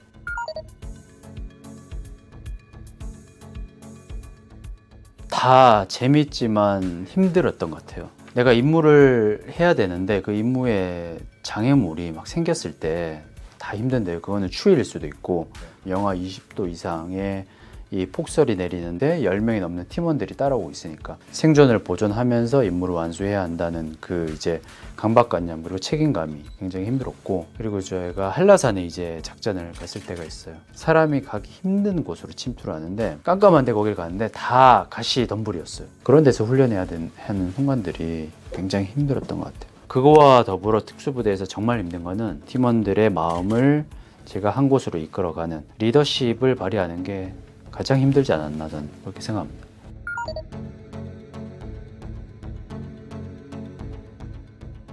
다 재밌지만 힘들었던 것 같아요. 내가 임무를 해야 되는데 그 임무에 장애물이 막 생겼을 때 다 힘든데요. 그거는 추위일 수도 있고 영하 20도 이상의 이 폭설이 내리는데 10명이 넘는 팀원들이 따라오고 있으니까 생존을 보존하면서 임무를 완수해야 한다는 그 이제 강박관념 그리고 책임감이 굉장히 힘들었고 그리고 저희가 한라산에 이제 작전을 갔을 때가 있어요. 사람이 가기 힘든 곳으로 침투를 하는데 깜깜한데 거길 갔는데 다 가시 덤불이었어요. 그런 데서 훈련해야 하는 순간들이 굉장히 힘들었던 것 같아요. 그거와 더불어 특수부대에서 정말 힘든 거는 팀원들의 마음을 제가 한 곳으로 이끌어가는 리더십을 발휘하는 게 가장 힘들지 않았나 저는 그렇게 생각합니다.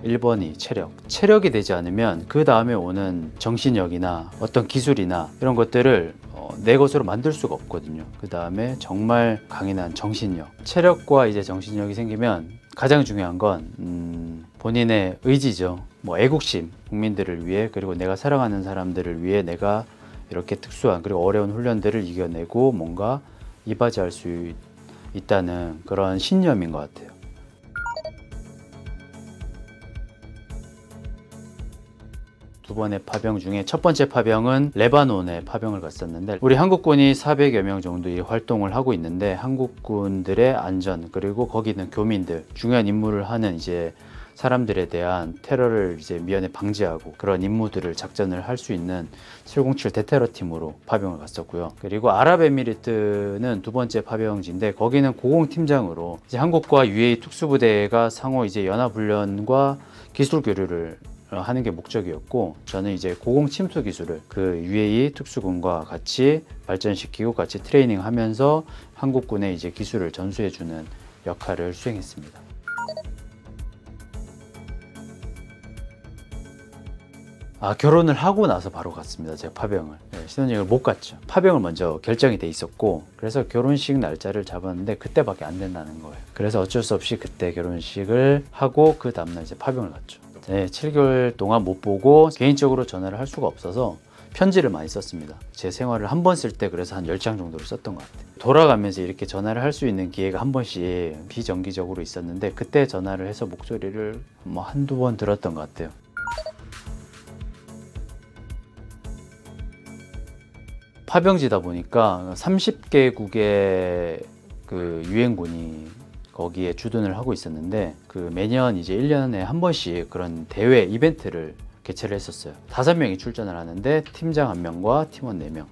(1번이) 체력. 체력이 되지 않으면 그 다음에 오는 정신력이나 어떤 기술이나 이런 것들을 내 것으로 만들 수가 없거든요. 그 다음에 정말 강인한 정신력. 체력과 이제 정신력이 생기면 가장 중요한 건 본인의 의지죠. 뭐 애국심, 국민들을 위해 그리고 내가 사랑하는 사람들을 위해 내가 이렇게 특수한 그리고 어려운 훈련들을 이겨내고 뭔가 이바지할 수 있다는 그런 신념인 것 같아요. 두 번의 파병 중에 첫 번째 파병은 레바논에 파병을 갔었는데 우리 한국군이 400여 명 정도의 활동을 하고 있는데 한국군들의 안전 그리고 거기 있는 교민들 중요한 임무를 하는 이제 사람들에 대한 테러를 이제 미연에 방지하고 그런 임무들을 작전을 할 수 있는 707 대테러 팀으로 파병을 갔었고요. 그리고 아랍에미리트는 두 번째 파병지인데 거기는 고공팀장으로 이제 한국과 UAE 특수부대가 상호 이제 연합훈련과 기술 교류를 하는 게 목적이었고, 저는 이제 고공 침투 기술을 그 UAE 특수군과 같이 발전시키고 같이 트레이닝하면서 한국군의 이제 기술을 전수해주는 역할을 수행했습니다. 결혼을 하고 나서 바로 갔습니다. 제가 파병을. 신혼여행을 못 갔죠. 파병을 먼저 결정이 돼 있었고, 그래서 결혼식 날짜를 잡았는데 그때밖에 안 된다는 거예요. 그래서 어쩔 수 없이 그때 결혼식을 하고 그 다음날 이제 파병을 갔죠. 7개월 동안 못 보고 개인적으로 전화를 할 수가 없어서 편지를 많이 썼습니다. 제 생활을 한 번 쓸 때 그래서 한 10장 정도를 썼던 것 같아요. 돌아가면서 이렇게 전화를 할 수 있는 기회가 한 번씩 비정기적으로 있었는데 그때 전화를 해서 목소리를 뭐 한두 번 들었던 것 같아요. 파병지다 보니까 30개국의 그 유엔군이 거기에 주둔을 하고 있었는데, 그 매년 이제 1년에 한 번씩 그런 대회 이벤트를 개최를 했었어요. 5명이 출전을 하는데 팀장 1명과 팀원 4명.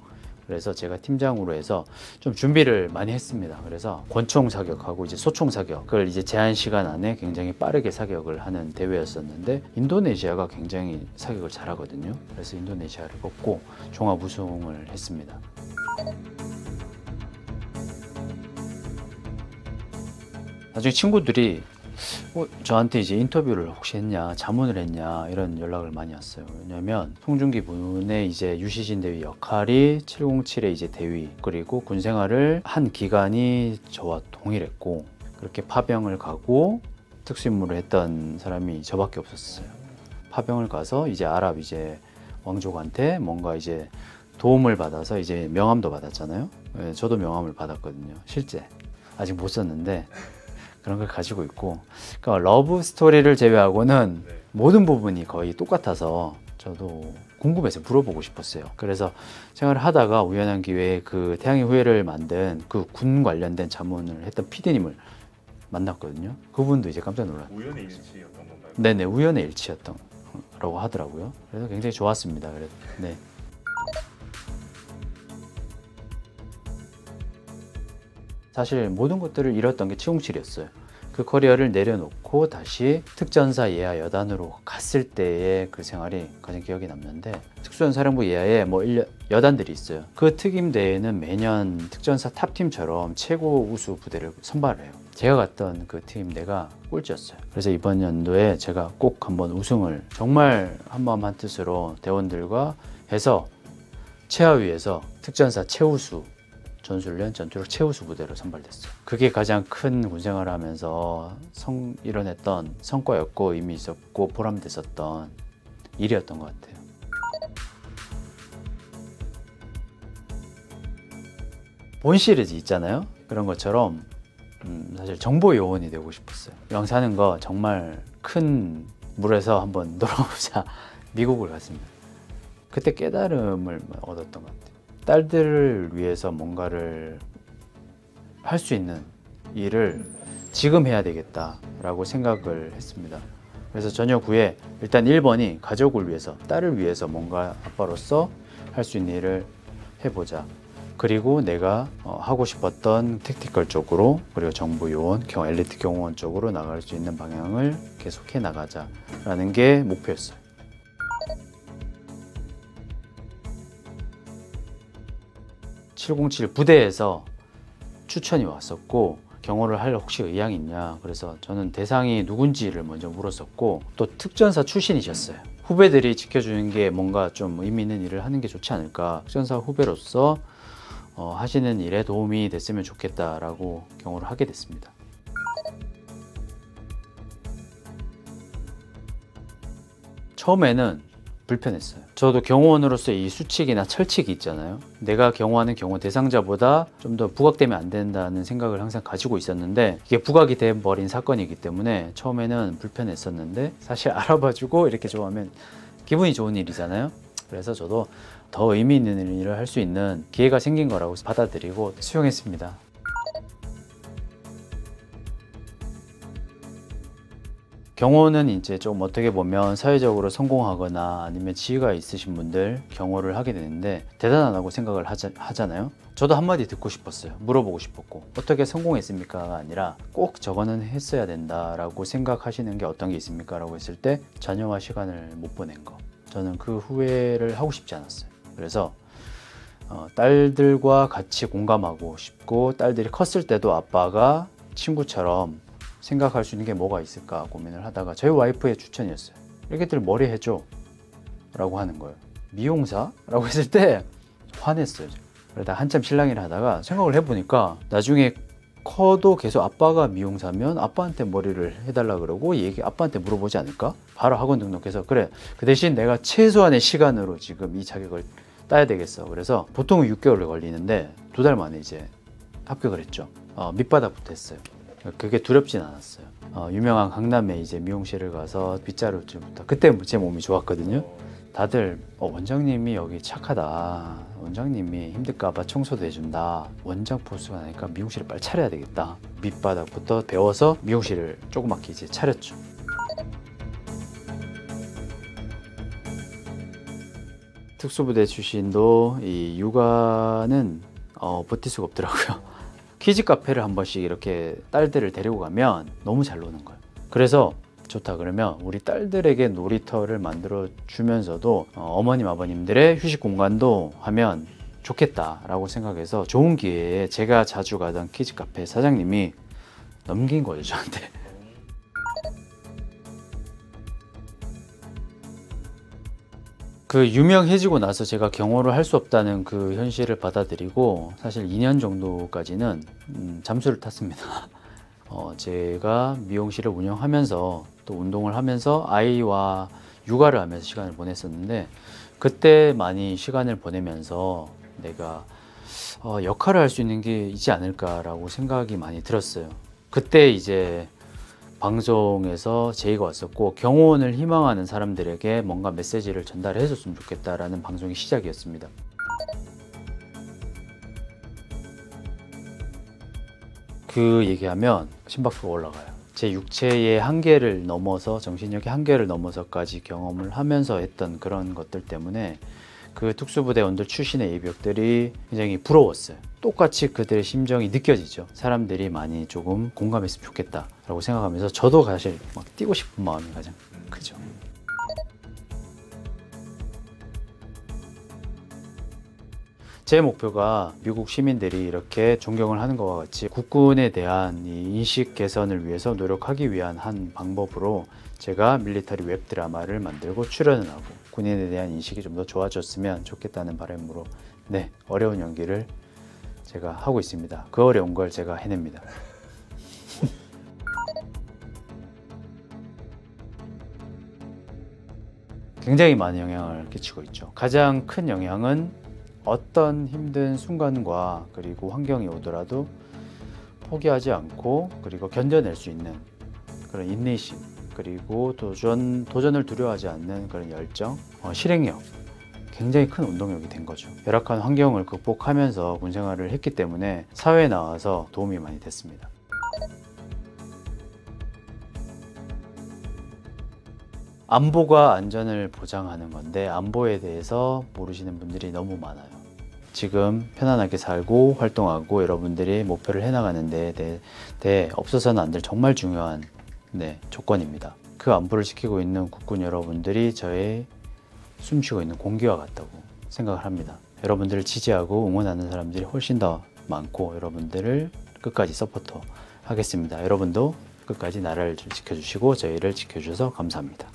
그래서 제가 팀장으로 해서 좀 준비를 많이 했습니다. 그래서 권총 사격하고 이제 소총 사격을 이제 제한 시간 안에 굉장히 빠르게 사격을 하는 대회였었는데, 인도네시아가 굉장히 사격을 잘하거든요. 그래서 인도네시아를 꺾고 종합 우승을 했습니다. 나중에 친구들이 저한테 이제 인터뷰를 혹시 했냐, 자문을 했냐 이런 연락을 많이 왔어요. 왜냐면 송중기 군의 이제 유시진 대위 역할이 707의 이제 대위, 그리고 군 생활을 한 기간이 저와 동일했고, 그렇게 파병을 가고 특수임무를 했던 사람이 저밖에 없었어요. 파병을 가서 이제 아랍 이제 왕족한테 뭔가 이제 도움을 받아서 이제 명함도 받았잖아요. 저도 명함을 받았거든요. 실제 아직 못 썼는데 그런 걸 가지고 있고, 그러니까 러브 스토리를 제외하고는 모든 부분이 거의 똑같아서 저도 궁금해서 물어보고 싶었어요. 그래서 생활을 하다가 우연한 기회에 그 태양의 후예를 만든 그 군 관련된 자문을 했던 PD님을 만났거든요. 그분도 이제 깜짝 놀랐어요. 우연의 일치였던 건가요? 네네, 우연의 일치였던 거라고 하더라고요. 그래서 굉장히 좋았습니다. 그래서 네. 사실 모든 것들을 잃었던 게 707이었어요. 그 커리어를 내려놓고 다시 특전사 예하 여단으로 갔을 때의 그 생활이 가장 기억에 남는데, 특수전사령부 예하에 뭐 여단들이 있어요. 그 특임대회는 매년 특전사 탑팀처럼 최고 우수 부대를 선발을 해요. 제가 갔던 그 특임대가 꼴찌였어요. 그래서 이번 연도에 제가 꼭 한번 우승을, 정말 한마음 한뜻으로 대원들과 해서 최하위에서 특전사 최우수 전술련 전투력 최우수 부대로 선발됐어요. 그게 가장 큰 군생활을 하면서 이뤄냈던 성과였고, 의미 있었고 보람됐었던 일이었던 것 같아요. 본 시리즈 있잖아요. 그런 것처럼 사실 정보 요원이 되고 싶었어요. 여행 사는 거 정말 큰 물에서 한번 놀아보자. 미국을 갔습니다. 그때 깨달음을 얻었던 것 같아요. 딸들을 위해서 뭔가를 할 수 있는 일을 지금 해야 되겠다라고 생각을 했습니다. 그래서 저녁 후에 일단 1번이 가족을 위해서, 딸을 위해서 뭔가 아빠로서 할 수 있는 일을 해보자. 그리고 내가 하고 싶었던 택티컬 쪽으로, 그리고 정보 요원, 엘리트 경호원 쪽으로 나갈 수 있는 방향을 계속해 나가자라는 게 목표였어요. 707 부대에서 추천이 왔었고, 경호를 할 혹시 의향이 있냐, 그래서 저는 대상이 누군지를 먼저 물었었고, 또 특전사 출신이셨어요. 후배들이 지켜주는 게 뭔가 좀 의미 있는 일을 하는 게 좋지 않을까, 특전사 후배로서 하시는 일에 도움이 됐으면 좋겠다라고 경호를 하게 됐습니다. 처음에는 불편했어요. 저도 경호원으로서 이 수칙이나 철칙이 있잖아요. 내가 경호하는 경호 대상자보다 좀 더 부각되면 안 된다는 생각을 항상 가지고 있었는데, 이게 부각이 돼버린 사건이기 때문에 처음에는 불편했었는데, 사실 알아봐주고 이렇게 좋아하면 기분이 좋은 일이잖아요. 그래서 저도 더 의미 있는 일을 할 수 있는 기회가 생긴 거라고 받아들이고 수용했습니다. 경호는 이제 좀 어떻게 보면 사회적으로 성공하거나 아니면 지위가 있으신 분들 경호를 하게 되는데 대단하다고 생각을 하잖아요. 저도 한마디 듣고 싶었어요. 물어보고 싶었고 어떻게 성공했습니까가 아니라 꼭 저거는 했어야 된다라고 생각하시는 게 어떤 게 있습니까? 라고 했을 때 자녀와 시간을 못 보낸 거. 저는 그 후회를 하고 싶지 않았어요. 그래서 딸들과 같이 공감하고 싶고 딸들이 컸을 때도 아빠가 친구처럼 생각할 수 있는 게 뭐가 있을까 고민을 하다가 저희 와이프의 추천이었어요. 애기들 머리 해줘 라고 하는 거예요. 미용사? 라고 했을 때 화냈어요. 그러다 한참 실랑이를 하다가 생각을 해보니까 나중에 커도 계속 아빠가 미용사면 아빠한테 머리를 해달라 그러고 아빠한테 물어보지 않을까? 바로 학원 등록해서 그래 그 대신 내가 최소한의 시간으로 지금 이 자격을 따야 되겠어. 그래서 보통 6개월 걸리는데 2달 만에 이제 합격을 했죠. 밑바닥부터 했어요. 그게 두렵진 않았어요. 유명한 강남에 이제 미용실을 가서 빗자루질부터 그때 제 몸이 좋았거든요. 다들 원장님이 여기 착하다. 원장님이 힘들까봐 청소도 해준다. 원장 보수가 나니까 미용실을 빨리 차려야 되겠다. 밑바닥부터 배워서 미용실을 조그맣게 이제 차렸죠. 특수부대 출신도 이 육아는 버틸 수가 없더라고요. 키즈 카페를 한 번씩 이렇게 딸들을 데리고 가면 너무 잘 노는 거예요. 그래서 좋다 그러면 우리 딸들에게 놀이터를 만들어 주면서도 어머님 아버님들의 휴식 공간도 하면 좋겠다라고 생각해서 좋은 기회에 제가 자주 가던 키즈 카페 사장님이 넘긴 거예요, 저한테. 그 유명해지고 나서 제가 경호를 할 수 없다는 그 현실을 받아들이고 사실 2년 정도까지는 잠수를 탔습니다. 제가 미용실을 운영하면서 또 운동을 하면서 아이와 육아를 하면서 시간을 보냈었는데 그때 많이 시간을 보내면서 내가 역할을 할 수 있는 게 있지 않을까라고 생각이 많이 들었어요. 그때 이제 방송에서 제의가 왔었고 경호원을 희망하는 사람들에게 뭔가 메시지를 전달해 줬으면 좋겠다라는 방송이 시작이었습니다. 그 얘기하면 심박수가 올라가요. 제 육체의 한계를 넘어서 정신력의 한계를 넘어서까지 경험을 하면서 했던 그런 것들 때문에 그 특수부대원들 출신의 예비역들이 굉장히 부러웠어요. 똑같이 그들의 심정이 느껴지죠. 사람들이 많이 조금 공감했으면 좋겠다라고 생각하면서 저도 사실 막 뛰고 싶은 마음이 가장 크죠. 제 목표가 미국 시민들이 이렇게 존경을 하는 것과 같이 국군에 대한 이 인식 개선을 위해서 노력하기 위한 한 방법으로 제가 밀리터리 웹 드라마를 만들고 출연을 하고 군인에 대한 인식이 좀 더 좋아졌으면 좋겠다는 바람으로 어려운 연기를 제가 하고 있습니다. 그 어려운 걸 제가 해냅니다. 굉장히 많은 영향을 끼치고 있죠. 가장 큰 영향은 어떤 힘든 순간과 그리고 환경이 오더라도 포기하지 않고 그리고 견뎌낼 수 있는 그런 인내심 그리고 도전을 두려워하지 않는 그런 열정, 실행력 굉장히 큰 운동력이 된 거죠. 열악한 환경을 극복하면서 군 생활을 했기 때문에 사회에 나와서 도움이 많이 됐습니다. 안보가 안전을 보장하는 건데 안보에 대해서 모르시는 분들이 너무 많아요. 지금 편안하게 살고 활동하고 여러분들이 목표를 해나가는 데 없어서는 안 될 정말 중요한 조건입니다. 그 안보를 지키고 있는 국군 여러분들이 저의 숨쉬고 있는 공기와 같다고 생각을 합니다. 여러분들을 지지하고 응원하는 사람들이 훨씬 더 많고 여러분들을 끝까지 서포터 하겠습니다. 여러분도 끝까지 나라를 지켜주시고 저희를 지켜주셔서 감사합니다.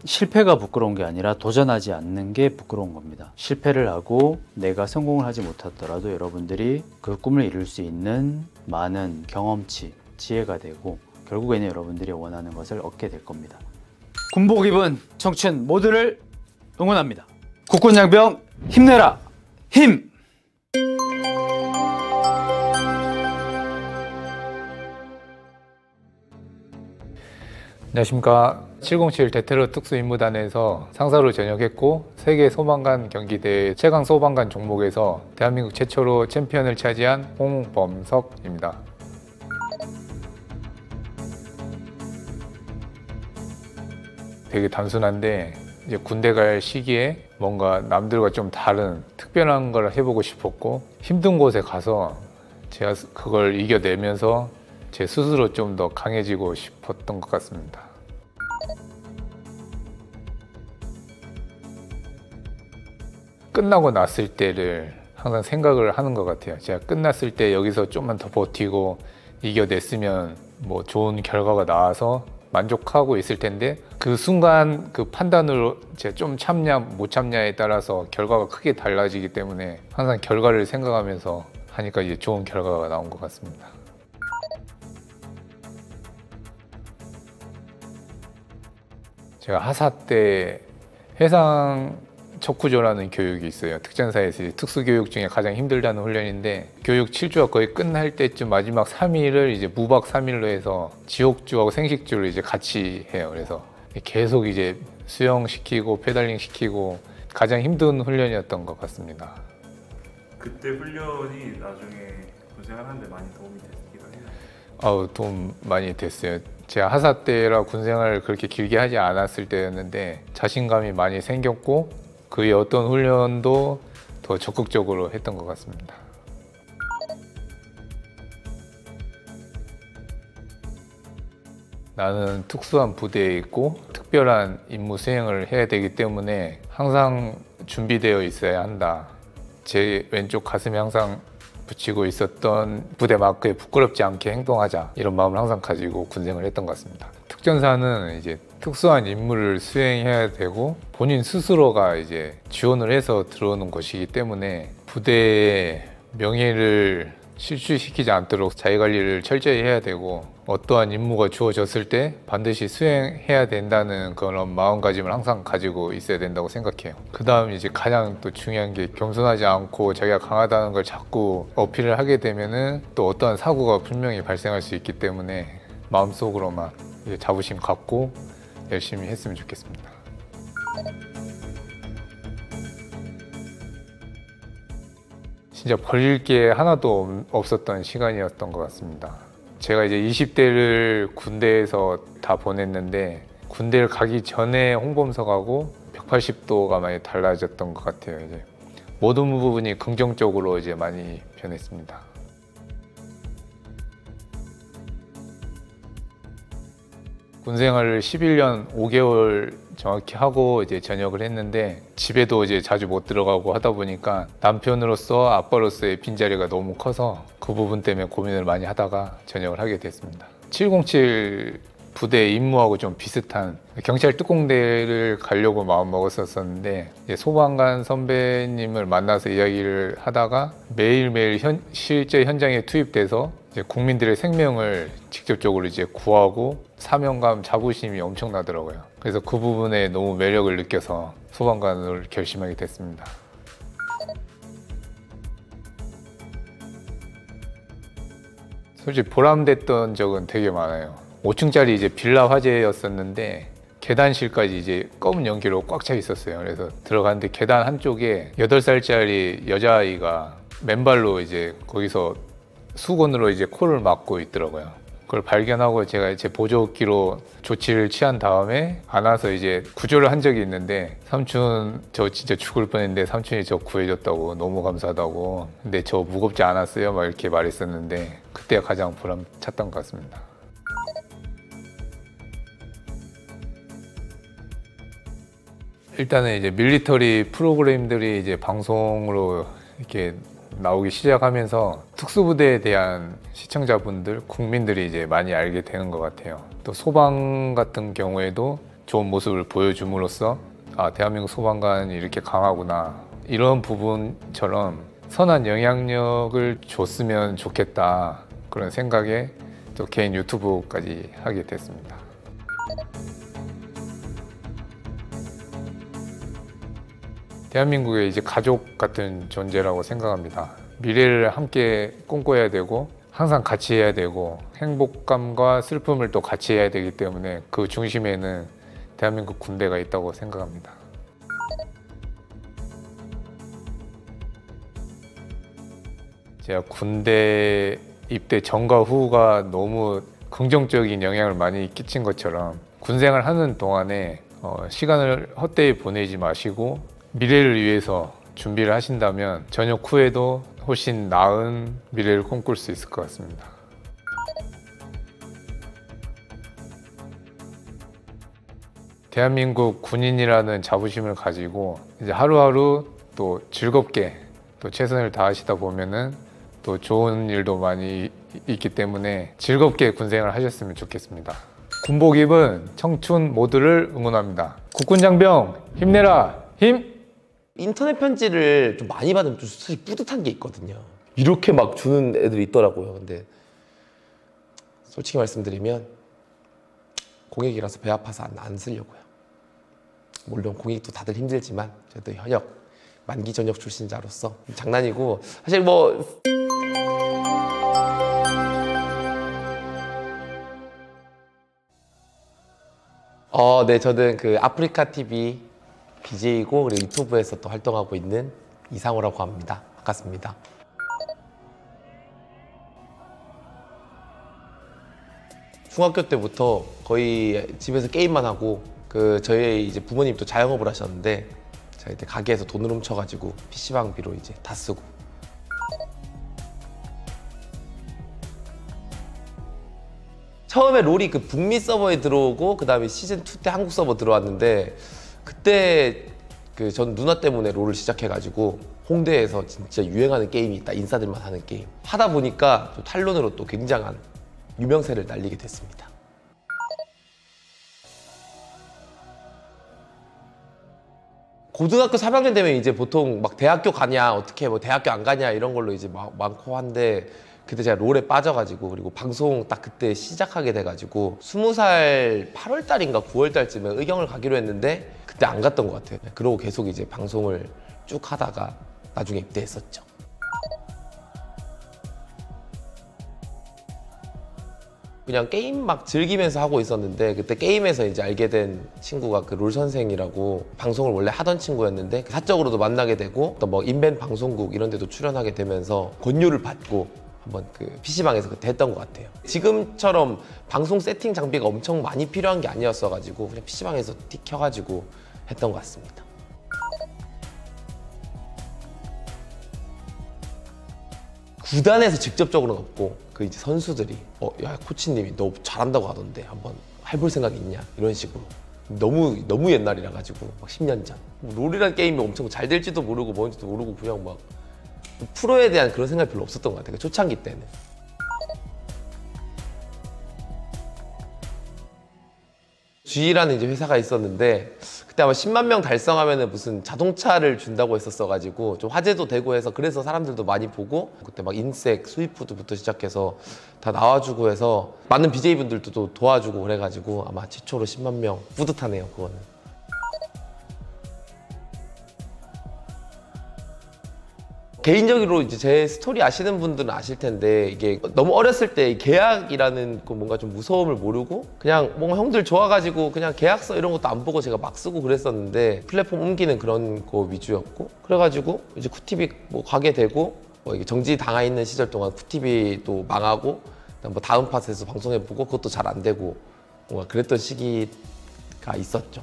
실패가 부끄러운 게 아니라 도전하지 않는 게 부끄러운 겁니다. 실패를 하고 내가 성공을 하지 못하더라도 여러분들이 그 꿈을 이룰 수 있는 많은 경험치, 지혜가 되고 결국에는 여러분들이 원하는 것을 얻게 될 겁니다. 군복 입은 청춘 모두를 응원합니다. 국군장병 힘내라! 힘! 안녕하십니까. 707 대테러 특수 임무단에서 상사로 전역했고 세계 소방관 경기대회 최강 소방관 종목에서 대한민국 최초로 챔피언을 차지한 홍범석입니다. 되게 단순한데 이제 군대 갈 시기에 뭔가 남들과 좀 다른 특별한 걸 해보고 싶었고 힘든 곳에 가서 제가 그걸 이겨내면서 제 스스로 좀 더 강해지고 싶었던 것 같습니다. 끝나고 났을 때를 항상 생각을 하는 것 같아요. 제가 끝났을 때 여기서 좀만 더 버티고 이겨냈으면 뭐 좋은 결과가 나와서 만족하고 있을 텐데 그 순간 그 판단으로 제가 좀 참냐 못 참냐에 따라서 결과가 크게 달라지기 때문에 항상 결과를 생각하면서 하니까 이제 좋은 결과가 나온 것 같습니다. 제가 하사 때 해상 척구조라는 교육이 있어요. 특전사에서 특수교육 중에 가장 힘들다는 훈련인데 교육 7주가 거의 끝날 때쯤 마지막 3일을 이제 무박 3일로 해서 지옥주하고 생식주를 이제 같이 해요. 그래서 계속 이제 수영시키고 페달링 시키고 가장 힘든 훈련이었던 것 같습니다. 그때 훈련이 나중에 군생활하는데 많이 도움이 됐기도 해요. 도움 많이 됐어요. 제가 하사 때라 군생활을 그렇게 길게 하지 않았을 때였는데 자신감이 많이 생겼고 그의 어떤 훈련도 더 적극적으로 했던 것 같습니다. 나는 특수한 부대에 있고 특별한 임무 수행을 해야 되기 때문에 항상 준비되어 있어야 한다. 제 왼쪽 가슴에 항상 붙이고 있었던 부대 마크에 부끄럽지 않게 행동하자 이런 마음을 항상 가지고 군생을 했던 것 같습니다. 특전사는 이제 특수한 임무를 수행해야 되고 본인 스스로가 이제 지원을 해서 들어오는 것이기 때문에 부대의 명예를 실추시키지 않도록 자기관리를 철저히 해야 되고 어떠한 임무가 주어졌을 때 반드시 수행해야 된다는 그런 마음가짐을 항상 가지고 있어야 된다고 생각해요. 그 다음 이제 가장 또 중요한 게 겸손하지 않고 자기가 강하다는 걸 자꾸 어필을 하게 되면은 또 어떠한 사고가 분명히 발생할 수 있기 때문에 마음속으로만 자부심 갖고 열심히 했으면 좋겠습니다. 진짜 버릴 게 하나도 없었던 시간이었던 것 같습니다. 제가 이제 20대를 군대에서 다 보냈는데 군대를 가기 전에 홍범석하고 180도가 많이 달라졌던 것 같아요. 이제 모든 부분이 긍정적으로 이제 많이 변했습니다. 군생활을 11년 5개월 정확히 하고 이제 전역을 했는데 집에도 이제 자주 못 들어가고 하다 보니까 남편으로서 아빠로서의 빈자리가 너무 커서 그 부분 때문에 고민을 많이 하다가 전역을 하게 됐습니다. 707 부대 임무하고 좀 비슷한 경찰 특공대를 가려고 마음먹었었는데 소방관 선배님을 만나서 이야기를 하다가 매일매일 실제 현장에 투입돼서 이제 국민들의 생명을 직접적으로 이제 구하고 사명감, 자부심이 엄청나더라고요. 그래서 그 부분에 너무 매력을 느껴서 소방관을 결심하게 됐습니다. 솔직히 보람됐던 적은 되게 많아요. 5층짜리 이제 빌라 화재였었는데 계단실까지 이제 검은 연기로 꽉 차 있었어요. 그래서 들어갔는데 계단 한쪽에 8살짜리 여자아이가 맨발로 이제 거기서 수건으로 이제 코를 막고 있더라고요. 그걸 발견하고 제가 제 보조기로 조치를 취한 다음에 안아서 이제 구조를 한 적이 있는데 삼촌 저 진짜 죽을 뻔했는데 삼촌이 저 구해줬다고 너무 감사하다고 근데 저 무겁지 않았어요? 막 이렇게 말했었는데 그때가 가장 보람찼던 것 같습니다. 일단은 이제 밀리터리 프로그램들이 이제 방송으로 이렇게 나오기 시작하면서 특수부대에 대한 시청자분들, 국민들이 이제 많이 알게 되는 것 같아요. 또 소방 같은 경우에도 좋은 모습을 보여줌으로써 아, 대한민국 소방관이 이렇게 강하구나 이런 부분처럼 선한 영향력을 줬으면 좋겠다 그런 생각에 또 개인 유튜브까지 하게 됐습니다. 대한민국의 이제 가족 같은 존재라고 생각합니다. 미래를 함께 꿈꿔야 되고 항상 같이 해야 되고 행복감과 슬픔을 또 같이 해야 되기 때문에 그 중심에는 대한민국 군대가 있다고 생각합니다. 제가 군대 입대 전과 후가 너무 긍정적인 영향을 많이 끼친 것처럼 군생활 하는 동안에 시간을 헛되이 보내지 마시고 미래를 위해서 준비를 하신다면 전역 후에도 훨씬 나은 미래를 꿈꿀 수 있을 것 같습니다. 대한민국 군인이라는 자부심을 가지고 이제 하루하루 또 즐겁게 또 최선을 다하시다 보면은 또 좋은 일도 많이 있기 때문에 즐겁게 군생활을 하셨으면 좋겠습니다. 군복 입은 청춘 모두를 응원합니다. 국군장병 힘내라 힘! 인터넷 편지를 좀 많이 받으면 좀 사실 뿌듯한 게 있거든요. 이렇게 막 주는 애들이 있더라고요. 근데 솔직히 말씀드리면 공익이라서 배 아파서 안 쓰려고요. 물론 공익도 다들 힘들지만 저도 현역 만기 전역 출신자로서 장난이고 사실 뭐 네, 저는 그 아프리카 TV BJ이고 그리고 유튜브에서 또 활동하고 있는 이상호라고 합니다. 반갑습니다. 중학교 때부터 거의 집에서 게임만 하고 저희 이제 부모님도 자영업을 하셨는데 제가 이제 가게에서 돈을 훔쳐가지고 PC방비로 이제 다 쓰고 처음에 롤이 그 북미 서버에 들어오고 그 다음에 시즌2 때 한국 서버 들어왔는데 그때 전 누나 때문에 롤을 시작해가지고 홍대에서 진짜 유행하는 게임이 있다. 인싸들만 하는 게임 하다 보니까 또 탈론으로 또 굉장한 유명세를 날리게 됐습니다. 고등학교 3학년 되면 이제 보통 막 대학교 가냐 어떻게 뭐 대학교 안 가냐 이런 걸로 이제 많고 한데 그때 제가 롤에 빠져가지고 그리고 방송 딱 그때 시작하게 돼가지고 20살 8월 달인가 9월 달쯤에 의경을 가기로 했는데 그때 안 갔던 것 같아요. 그러고 계속 이제 방송을 쭉 하다가 나중에 입대했었죠. 그냥 게임 막 즐기면서 하고 있었는데 그때 게임에서 이제 알게 된 친구가 그 롤 선생이라고 방송을 원래 하던 친구였는데 사적으로도 만나게 되고 또 뭐 인벤 방송국 이런 데도 출연하게 되면서 권유를 받고 한번 그 PC방에서 그때 했던 것 같아요. 지금처럼 방송 세팅 장비가 엄청 많이 필요한 게 아니었어가지고 그냥 PC방에서 틱 켜가지고 했던 것 같습니다. 구단에서 직접적으로는 없고 그 이제 선수들이 야 코치님이 너 잘한다고 하던데 한번 해볼 생각이 있냐 이런 식으로 너무 옛날이라 가지고 막 10년 전 롤이라는 게임이 엄청 잘 될지도 모르고 뭔지도 모르고 그냥 막 프로에 대한 그런 생각이 별로 없었던 것 같아요. 초창기 때는. G라는 이제 회사가 있었는데 그때 아마 10만 명 달성하면은 무슨 자동차를 준다고 했었어가지고 좀 화제도 되고 해서 그래서 사람들도 많이 보고 그때 막 인색, 스위프트부터 시작해서 다 나와주고 해서 많은 BJ분들도 또 도와주고 그래가지고 아마 최초로 10만 명 뿌듯하네요. 그거는. 개인적으로 이제 제 스토리 아시는 분들은 아실 텐데 이게 너무 어렸을 때 계약이라는 그 뭔가 좀 무서움을 모르고 그냥 뭔가 형들 좋아가지고 그냥 계약서 이런 것도 안 보고 제가 막 쓰고 그랬었는데 플랫폼 옮기는 그런 거 위주였고 그래가지고 이제 쿠티비 뭐 가게 되고 이게 정지 당하 있는 시절 동안 쿠티비도 망하고 뭐 다음 팟에서 방송해보고 그것도 잘 안 되고 뭔가 그랬던 시기가 있었죠.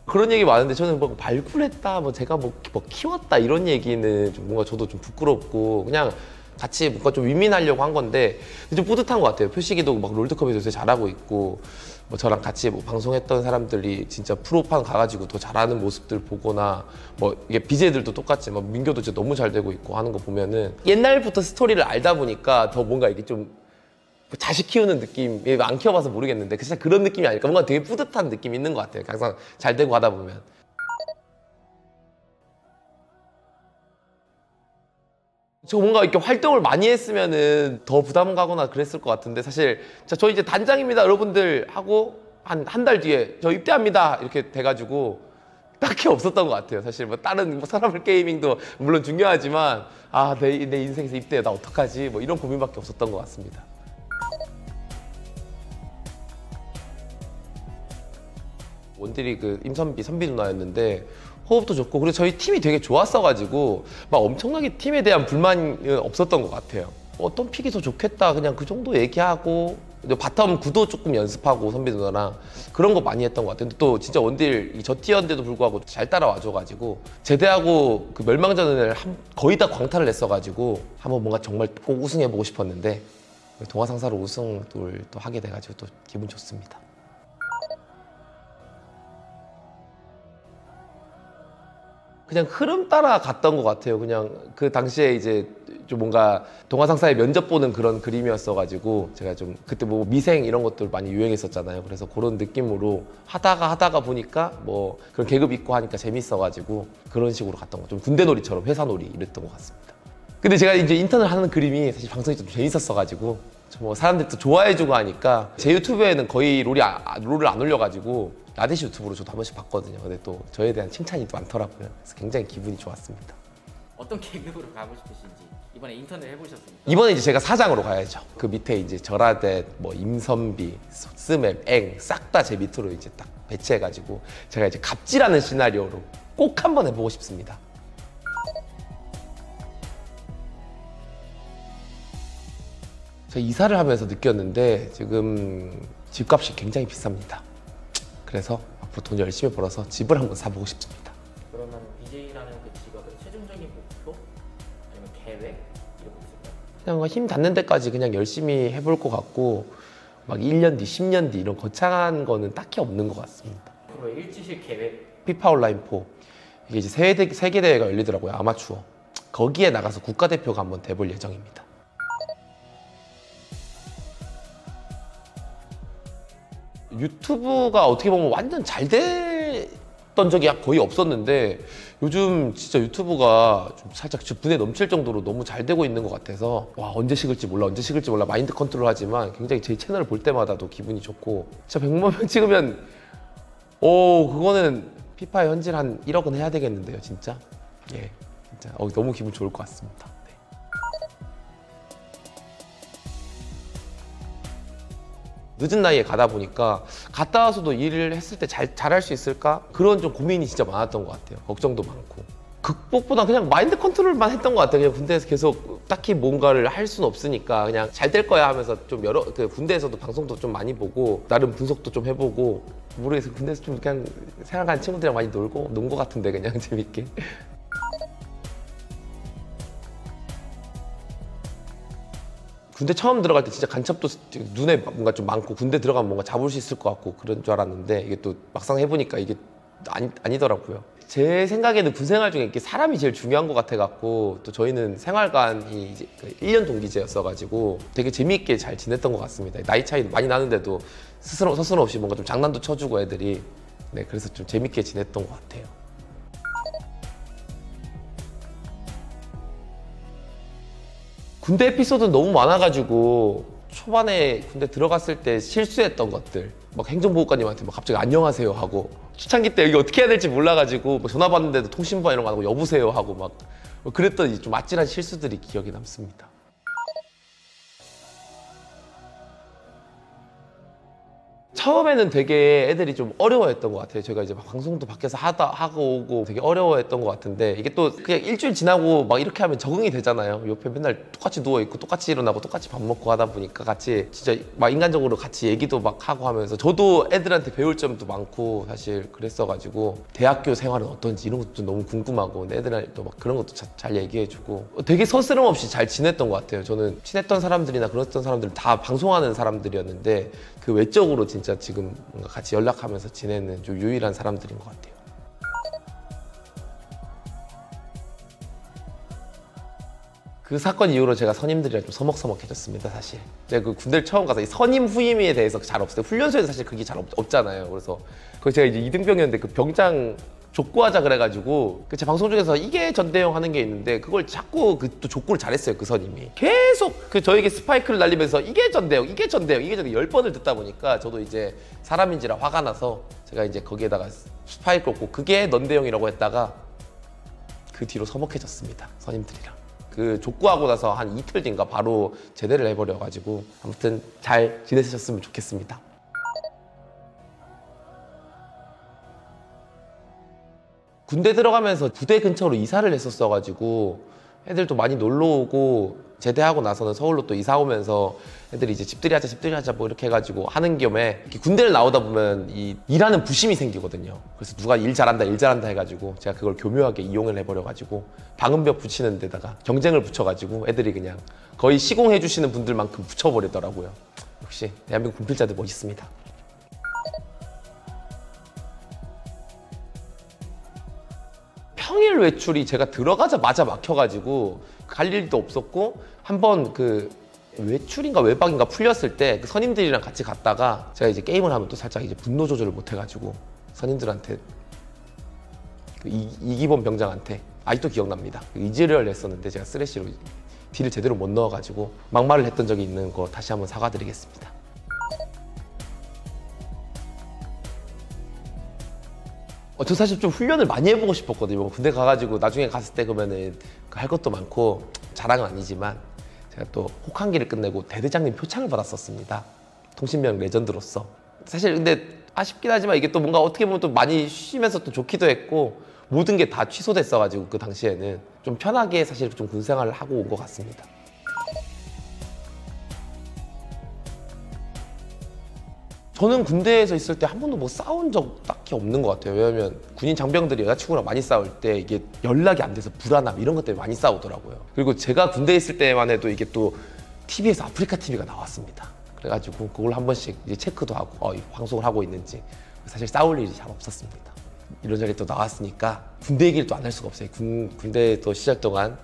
그런 얘기 많은데 저는 뭐 발굴했다, 뭐 제가 뭐 키웠다 이런 얘기는 좀 뭔가 저도 좀 부끄럽고 그냥 같이 뭔가 좀 윈윈하려고 한 건데 좀 뿌듯한 것 같아요. 표식이도 막 롤드컵에서 요새 잘하고 있고 뭐 저랑 같이 뭐 방송했던 사람들이 진짜 프로판 가가지고 더 잘하는 모습들 보거나 뭐 이게 BJ들도 똑같이 막 민교도 진짜 너무 잘 되고 있고 하는 거 보면은 옛날부터 스토리를 알다 보니까 더 뭔가 이게 좀 자식 키우는 느낌, 안 키워봐서 모르겠는데 진짜 그런 느낌이 아닐까. 뭔가 되게 뿌듯한 느낌이 있는 것 같아요. 항상 잘 되고 하다 보면. 저 뭔가 이렇게 활동을 많이 했으면은 더 부담 가거나 그랬을 것 같은데 사실 저 이제 단장입니다 여러분들 하고 한 달 뒤에 저 입대합니다 이렇게 돼가지고 딱히 없었던 것 같아요. 사실 뭐 다른 뭐 서라블 게이밍도 물론 중요하지만 내 인생에서 입대 나 어떡하지 뭐 이런 고민밖에 없었던 것 같습니다. 원딜이 그 임선비, 선비 누나였는데 호흡도 좋고 그리고 저희 팀이 되게 좋았어가지고 막 엄청나게 팀에 대한 불만은 없었던 것 같아요. 어떤 픽이 더 좋겠다 그냥 그 정도 얘기하고 바텀 구도 조금 연습하고 선비 누나랑 그런 거 많이 했던 것 같아요. 근데 또 진짜 원딜 저 티어인데도 불구하고 잘 따라와줘가지고 제대하고 그 멸망전을 거의 다 광탈을 했어가지고 한번 뭔가 정말 꼭 우승해보고 싶었는데 동화상사로 우승을 또 하게 돼가지고 또 기분 좋습니다. 그냥 흐름 따라 갔던 것 같아요. 그냥 그 당시에 이제 좀 뭔가 동화상사의 면접 보는 그런 그림이었어가지고 제가 좀 그때 뭐 미생 이런 것들 많이 유행했었잖아요. 그래서 그런 느낌으로 하다가 보니까 뭐 그런 계급 있고 하니까 재밌어가지고 그런 식으로 갔던 거. 좀 군대놀이처럼 회사놀이 이랬던 것 같습니다. 근데 제가 이제 인턴을 하는 그림이 사실 방송이 좀 재밌었어가지고 뭐 사람들이 또 좋아해주고 하니까 제 유튜브에는 거의 롤을 안 올려가지고 라데시 유튜브로 저도 한 번씩 봤거든요. 근데 또 저에 대한 칭찬이 또 많더라고요. 그래서 굉장히 기분이 좋았습니다. 어떤 계급으로 가고 싶으신지 이번에 인턴을 해보셨습니까? 이번에 이제 제가 사장으로 가야죠. 그 밑에 이제 저라데, 뭐 임선비, 스맵, 앵 싹 다 제 밑으로 이제 딱 배치해가지고 제가 이제 갑질하는 시나리오로 꼭 한번 해보고 싶습니다. 제가 이사를 하면서 느꼈는데 지금 집값이 굉장히 비쌉니다. 그래서 앞으로 돈 열심히 벌어서 집을 한번 사보고 싶습니다. 그러면 BJ라는 그 직업의 최종적인 목표? 아니면 계획? 이런 거 있을까요? 그냥 힘 닿는 데까지 그냥 열심히 해볼 것 같고 막 1년 뒤, 10년 뒤 이런 거창한 거는 딱히 없는 것 같습니다. 앞으로의 일주일 계획? 피파 온라인 4 이게 이제 세계 대회가 열리더라고요. 아마추어. 거기에 나가서 국가대표가 한번 돼볼 예정입니다. 유튜브가 어떻게 보면 완전 잘 됐던 적이 거의 없었는데 요즘 진짜 유튜브가 좀 살짝 분에 넘칠 정도로 너무 잘 되고 있는 것 같아서 와 언제 식을지 몰라 마인드 컨트롤 하지만 굉장히 제 채널을 볼 때마다도 기분이 좋고 진짜 100만 명 찍으면 그거는 피파의 현질 한 1억은 해야 되겠는데요 진짜. 예, 진짜 너무 기분 좋을 것 같습니다. 늦은 나이에 가다 보니까 갔다 와서도 일을 했을 때 잘할 수 있을까? 그런 좀 고민이 진짜 많았던 것 같아요. 걱정도 많고. 극복보다 그냥 마인드 컨트롤만 했던 것 같아요. 그냥 군대에서 계속 딱히 뭔가를 할 수는 없으니까 그냥 잘 될 거야 하면서 좀 군대에서도 방송도 좀 많이 보고 나름 분석도 좀 해보고 모르겠어요. 군대에서 좀 그냥 생각하는 친구들이랑 많이 논 것 같은데 그냥 재밌게. 군대 처음 들어갈 때 진짜 간첩도 눈에 뭔가 좀 많고 군대 들어가면 뭔가 잡을 수 있을 것 같고 그런 줄 알았는데 이게 또 막상 해보니까 이게 아니더라고요. 제 생각에는 군생활 중에 이렇게 사람이 제일 중요한 것 같아갖고 또 저희는 생활관이 이제 1년 동기제였어가지고 되게 재미있게 잘 지냈던 것 같습니다. 나이 차이 많이 나는데도 서슴없이 뭔가 좀 장난도 쳐주고 애들이 그래서 좀 재밌게 지냈던 것 같아요. 군대 에피소드는 너무 많아가지고 초반에 군대 들어갔을 때 실수했던 것들 막 행정보호관님한테 막 갑자기 안녕하세요 하고 초창기 때 여기 어떻게 해야 될지 몰라가지고 뭐 전화 받는데도 통신번 이런 거 안 하고 여보세요 하고 막 그랬던 좀 아찔한 실수들이 기억에 남습니다. 처음에는 되게 애들이 좀 어려워했던 것 같아요. 제가 이제 방송도 밖에서 하고 오고 되게 어려워했던 것 같은데 이게 또 그냥 일주일 지나고 막 이렇게 하면 적응이 되잖아요. 옆에 맨날 똑같이 누워있고 똑같이 일어나고 똑같이 밥 먹고 하다 보니까 같이 진짜 막 인간적으로 같이 얘기도 막 하고 하면서 저도 애들한테 배울 점도 많고 사실 그랬어가지고 대학교 생활은 어떤지 이런 것도 너무 궁금하고 애들한테 막 그런 것도 잘 얘기해주고 되게 서스럼 없이 잘 지냈던 것 같아요. 저는 친했던 사람들이나 그랬던 사람들 다 방송하는 사람들이었는데 그 외적으로 진짜 지금 뭔가 같이 연락하면서 지내는 좀 유일한 사람들인 것 같아요. 그 사건 이후로 제가 선임들이랑 좀 서먹서먹해졌습니다, 사실. 제가 그 군대를 처음 가서 이 선임 후임에 대해서 잘 없어요. 훈련소에서 사실 그게 잘 없잖아요. 그래서 그 제가 이제 2등병이었는데 그 병장 족구하자 그래가지고 제 방송 중에서 이게 전대용 하는 게 있는데 그걸 자꾸 또 족구를 잘했어요. 그 선임이 계속 저에게 스파이크를 날리면서 이게 전대용 10번을 듣다 보니까 저도 이제 사람인지라 화가 나서 제가 이제 거기에다가 스파이크 꽂고 그게 넌대용이라고 했다가 그 뒤로 서먹해졌습니다. 선임들이랑. 그 족구하고 나서 한 이틀 뒤인가 바로 제대를 해버려가지고 아무튼 잘 지내셨으면 좋겠습니다. 군대 들어가면서 부대 근처로 이사를 했었어가지고 애들도 많이 놀러 오고 제대하고 나서는 서울로 또 이사 오면서 애들이 이제 집들이 하자 뭐 이렇게 해가지고 하는 겸에 이렇게 군대를 나오다 보면 이 일하는 부심이 생기거든요. 그래서 누가 일 잘한다 해가지고 제가 그걸 교묘하게 이용을 해버려가지고 방음벽 붙이는 데다가 경쟁을 붙여가지고 애들이 그냥 거의 시공해 주시는 분들만큼 붙여버리더라고요. 역시 대한민국 군필자들 멋있습니다. 평일 외출이 제가 들어가자마자 막혀가지고 갈 일도 없었고 한번 그 외출인가 외박인가 풀렸을 때 그 선임들이랑 같이 갔다가 제가 이제 게임을 하면 또 살짝 이제 분노 조절을 못 해가지고 선임들한테 그 이기범 병장한테 아직도 기억납니다. 이지를 했었는데 제가 쓰레쉬로 딜을 제대로 못 넣어가지고 막말을 했던 적이 있는 거 다시 한번 사과드리겠습니다. 저 사실 좀 훈련을 많이 해보고 싶었거든요. 군대 가가지고 나중에 갔을 때 그러면은 할 것도 많고 자랑은 아니지만 제가 또 혹한기를 끝내고 대대장님 표창을 받았었습니다. 통신명 레전드로서. 사실 근데 아쉽긴 하지만 이게 또 뭔가 어떻게 보면 또 많이 쉬면서 또 좋기도 했고 모든 게 다 취소됐어가지고 그 당시에는 좀 편하게 사실 좀 군생활을 하고 온 것 같습니다. 저는 군대에서 있을 때 한 번도 뭐 싸운 적 딱히 없는 것 같아요. 왜냐면 군인 장병들이 여자친구랑 많이 싸울 때 이게 연락이 안 돼서 불안함 이런 것 때문에 많이 싸우더라고요. 그리고 제가 군대에 있을 때만 해도 이게 또 TV에서 아프리카 TV가 나왔습니다. 그래가지고 그걸 한 번씩 이제 체크도 하고 방송을 하고 있는지 사실 싸울 일이 잘 없었습니다. 이런저런 또 나왔으니까 군대 얘기를 또 안 할 수가 없어요. 군대 또 시절 동안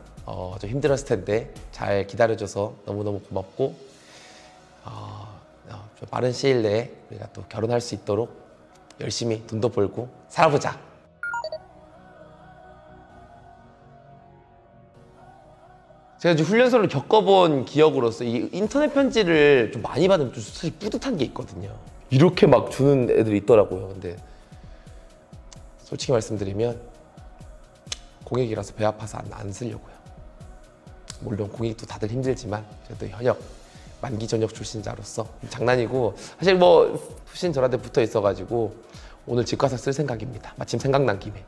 좀 힘들었을 텐데 잘 기다려줘서 너무너무 고맙고 좀 빠른 시일 내에 우리가 또 결혼할 수 있도록 열심히 돈도 벌고 살아보자. 제가 이제 훈련소를 겪어본 기억으로서 이 인터넷 편지를 좀 많이 받으면 좀 사실 뿌듯한 게 있거든요. 이렇게 막 주는 애들이 있더라고요. 근데 솔직히 말씀드리면 공익이라서 배 아파서 안 쓰려고요. 물론 공익도 다들 힘들지만 저도 현역 만기 전역 출신자로서 장난이고 사실 뭐 후신 저한테 붙어 있어가지고 오늘 집 가서 쓸 생각입니다. 마침 생각난 김에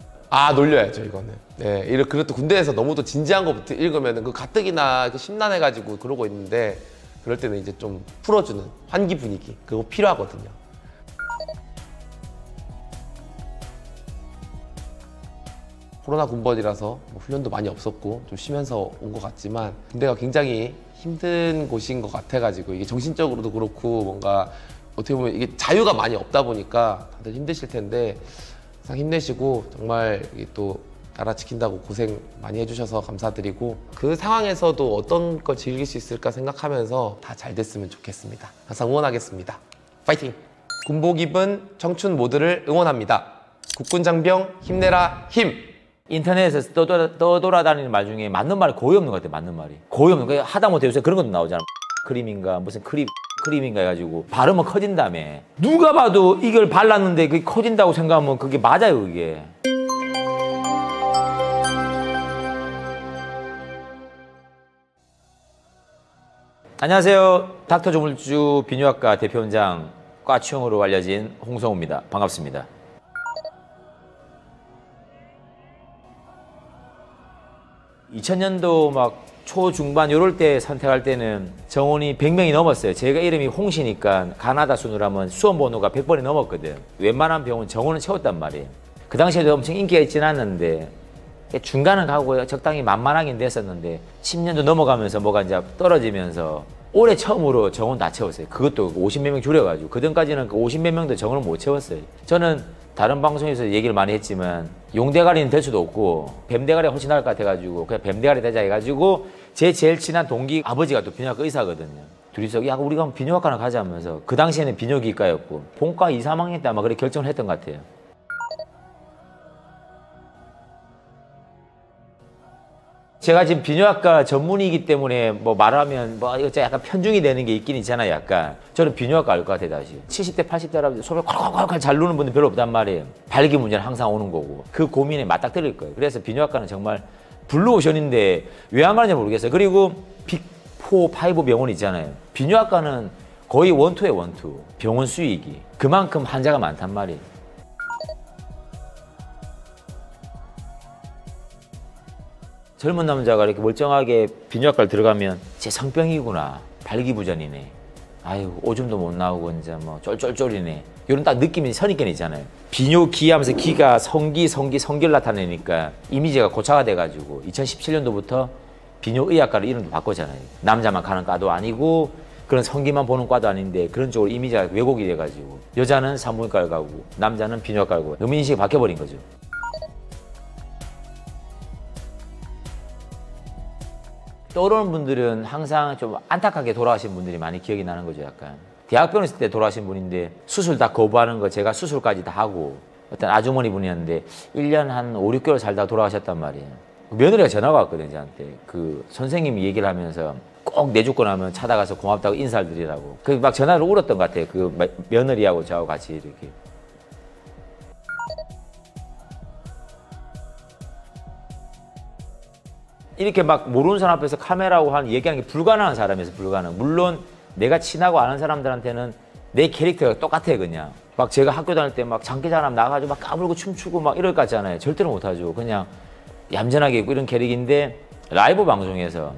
놀려야죠 이거는. 네, 그래도 군대에서 너무 또 진지한 거부터 읽으면 그 가뜩이나 심란해가지고 그러고 있는데 그럴 때는 이제 좀 풀어주는 환기 분위기 그거 필요하거든요. 코로나 군번이라서 뭐 훈련도 많이 없었고 좀 쉬면서 온 것 같지만 군대가 굉장히 힘든 곳인 것 같아가지고 이게 정신적으로도 그렇고 뭔가 어떻게 보면 이게 자유가 많이 없다 보니까 다들 힘드실 텐데 항상 힘내시고 정말 이게 또 나라 지킨다고 고생 많이 해주셔서 감사드리고 그 상황에서도 어떤 걸 즐길 수 있을까 생각하면서 다 잘 됐으면 좋겠습니다. 항상 응원하겠습니다. 파이팅! 군복 입은 청춘 모두를 응원합니다. 국군장병 힘내라 힘! 인터넷에서 떠돌아다니는 말 중에 맞는 말이 거의 없는 것 같아요. 맞는 말이 거의 없는 거. 하다못해 요새 그런 것도 나오잖아. 크림인가 무슨 크림인가 해가지고 바르면 커진다며. 누가 봐도 이걸 발랐는데 그게 커진다고 생각하면 그게 맞아요. 그게. 안녕하세요. 닥터 조물주 비뇨학과 대표원장 과치용으로 알려진 홍성우입니다. 반갑습니다. (2000년도) 막 초중반 요럴 때 선택할 때는 정원이 100명이 넘었어요. 제가 이름이 홍시니까 가나다 순으로 하면 수험 번호가 100번이 넘었거든. 웬만한 병원 정원은 채웠단 말이에요. 그 당시에도 엄청 인기가 있지는 않았는데 중간은 가고 적당히 만만하긴 됐었는데 10년도 넘어가면서 뭐가 이제 떨어지면서 올해 처음으로 정원 다 채웠어요. 그것도 50몇 명 줄여가지고. 그전까지는 그 50몇 명도 정원을 못 채웠어요. 저는 다른 방송에서 얘기를 많이 했지만 용대가리는 될 수도 없고 뱀대가리가 훨씬 나을 것 같아가지고 그냥 뱀대가리 되자 해가지고 제 제일 친한 동기 아버지가 또 비뇨학과 의사거든요. 둘이서 야 우리가 한번 비뇨학과나 가자 하면서 그 당시에는 비뇨기과였고 본과 2, 3학년 때 아마 그렇게 결정을 했던 것 같아요. 제가 지금 비뇨학과 전문의이기 때문에 뭐 말하면 뭐 이거 약간 편중이 되는 게 있긴 있잖아요. 약간 저는 비뇨학과 알 것 같아요. 다시 70대 80대 할아버지 소변 콸콸콸콸 잘 누는 분들 별로 없단 말이에요. 발기 문제는 항상 오는 거고 그 고민에 맞닥뜨릴 거예요. 그래서 비뇨학과는 정말 블루오션인데 왜 안 가는지 모르겠어요. 그리고 빅4, 5 병원 있잖아요. 비뇨학과는 거의 원투예요. 원투. 병원 수익이 그만큼 환자가 많단 말이에요. 젊은 남자가 이렇게 멀쩡하게 비뇨기과를 들어가면 제 성병이구나. 발기부전이네. 아유 오줌도 못 나오고 이제 뭐 쫄쫄쫄이네. 이런 딱 느낌이 선입견이 있잖아요. 비뇨기 하면서 기가 성결 나타내니까 이미지가 고차가 돼가지고 2017년도부터 비뇨의학과를 이름도 바꿨잖아요. 남자만 가는 과도 아니고 그런 성기만 보는 과도 아닌데 그런 쪽으로 이미지가 왜곡이 돼가지고 여자는 산부인과를 가고 남자는 비뇨기과를 가고 너무 인식이 바뀌어버린 거죠. 떠오르는 분들은 항상 좀 안타깝게 돌아가신 분들이 많이 기억이 나는 거죠. 약간 대학병원 있을 때 돌아가신 분인데 수술 다 거부하는 거 제가 수술까지 다 하고 어떤 아주머니 분이었는데 1년 한 5, 6개월 살다가 돌아가셨단 말이에요. 며느리가 전화가 왔거든요. 저한테. 그 선생님이 얘기를 하면서 꼭 내죽고 나면 찾아가서 고맙다고 인사를 드리라고. 그 막 전화를 울었던 것 같아요. 그 며느리하고 저하고 같이 이렇게. 이렇게 막 모르는 사람 앞에서 카메라하고 하는 얘기하는 게 불가능한 사람이어서 불가능. 물론 내가 친하고 아는 사람들한테는 내 캐릭터가 똑같아요. 그냥 막 제가 학교 다닐 때 막 장기자랑 나가지고 막 까불고 춤추고 막 이럴 것 같잖아요. 절대로 못하죠. 그냥 얌전하게 있고 이런 캐릭인데 라이브 방송에서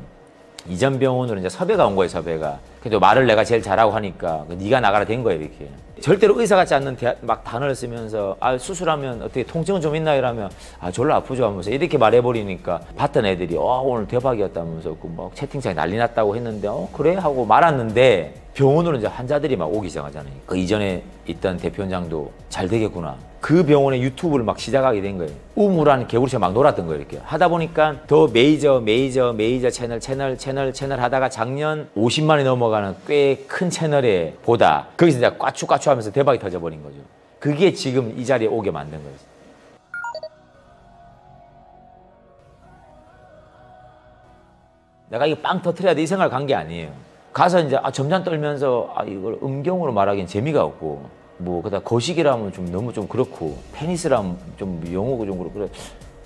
이전 병원으로 이제 섭외가 온 거예요. 섭외가. 근데 말을 내가 제일 잘하고 하니까 네가 나가라 된 거예요. 이렇게. 절대로 의사 같지 않는 막 단어를 쓰면서 아 수술하면 어떻게 통증은 좀 있나요? 이러면 아 졸라 아프죠 하면서 이렇게 말해버리니까 봤던 애들이 오늘 대박이었다면서 그 막 채팅창에 난리 났다고 했는데 그래? 하고 말았는데 병원으로 이제 환자들이 막 오기 시작하잖아요. 그 이전에 있던 대표원장도 잘 되겠구나. 그 병원에 유튜브를 막 시작하게 된 거예요. 우물한 개구리처럼 막 놀았던 거예요. 이렇게 하다 보니까 더 메이저 채널 하다가 작년 50만이 넘어가는 꽤 큰 채널에 보다 거기서 이제 꽈추 하면서 대박이 터져버린 거죠. 그게 지금 이 자리에 오게 만든 거예요. 내가 이거 빵 터트려야 돼 이 생각을 간 게 아니에요. 가서 이제 점잖 떨면서 이걸 음경으로 말하기엔 재미가 없고 뭐 그다음 거식이라면 좀 너무 좀 그렇고 페니스라면 좀 용어고 좀 그렇고 그래.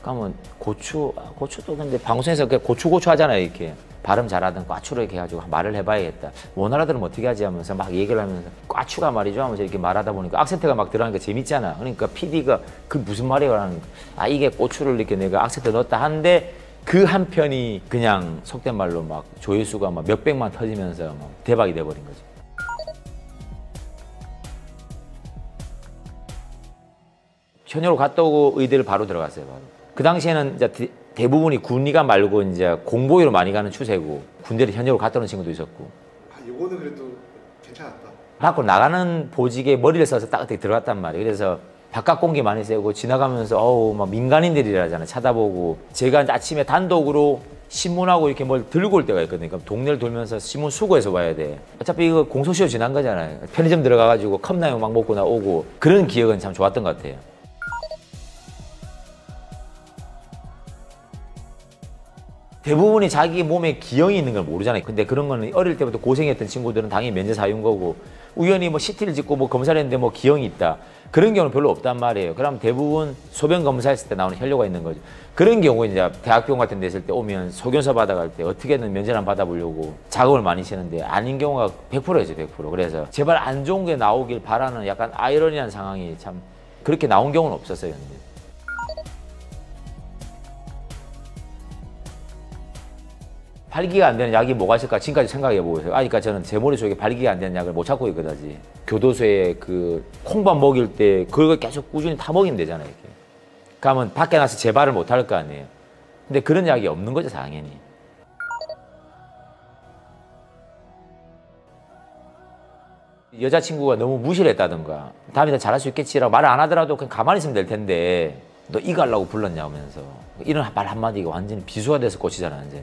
그러면 고추도 근데 방송에서 고추 하잖아요. 이렇게 발음 잘하던 꽈추로 이렇게 해가지고 말을 해봐야겠다. 원 알아들으면 어떻게 하지 하면서 막 얘기를 하면서 꽈추가 말이죠 하면서 이렇게 말하다 보니까 악센트가 막 들어가니까 재밌잖아. 그러니까 PD가 그 무슨 말이야 하는 이게 고추를 이렇게 내가 악센트 넣었다 하는데 그 한 편이 그냥 속된 말로 막 조회수가 막 몇백만 터지면서 막 대박이 돼버린 거죠. 현역으로 갔다 오고 의대를 바로 들어갔어요. 바로. 그 당시에는 이제 대부분이 군의관 말고 이제 공보위로 많이 가는 추세고 군대를 현역으로 갔다 오는 친구도 있었고. 이거는 그래도 괜찮았다. 밖으로 나가는 보직에 머리를 써서 딱 어떻게 들어갔단 말이에요. 그래서 바깥 공기 많이 쐬고 지나가면서 막 민간인들이라잖아요. 쳐다보고 제가 이제 아침에 단독으로 신문하고 이렇게 뭘 들고 올 때가 있거든요. 그럼 동네를 돌면서 신문 수거해서 와야 돼. 어차피 이거 공소시효 지난 거잖아요. 편의점 들어가가지고 컵라면 막 먹고 나오고 그런 기억은 참 좋았던 것 같아요. 대부분이 자기 몸에 기형이 있는 걸 모르잖아요. 근데 그런 거는 어릴 때부터 고생했던 친구들은 당연히 면제사유인 거고 우연히 뭐 CT를 찍고 뭐 검사를 했는데 뭐 기형이 있다. 그런 경우는 별로 없단 말이에요. 그럼 대부분 소변 검사했을 때 나오는 혈뇨가 있는 거죠. 그런 경우에 이제 대학병원 같은 데 있을 때 오면 소견서 받아갈 때 어떻게든 면제를 한번 받아보려고 작업을 많이 치는데 아닌 경우가 100%죠, 100%. 그래서 제발 안 좋은 게 나오길 바라는 약간 아이러니한 상황이 참 그렇게 나온 경우는 없었어요. 근데. 발기가 안 되는 약이 뭐가 있을까 지금까지 생각해보고 있어요. 그러니까 저는 제 머릿속에 발기가 안 되는 약을 못 찾고 있거든. 아직. 교도소에 그 콩밥 먹일 때 그걸 계속 꾸준히 타 먹이면 되잖아요. 이렇게. 그러면 밖에 나서 재발을 못 할 거 아니에요. 근데 그런 약이 없는 거죠, 당연히. 여자친구가 너무 무시를 했다든가 다음에 더 잘할 수 있겠지라고 말을 안 하더라도 그냥 가만히 있으면 될 텐데 너 이거 하려고 불렀냐 하면서 이런 말 한마디가 완전히 비수가 돼서 꽂히잖아, 완전히.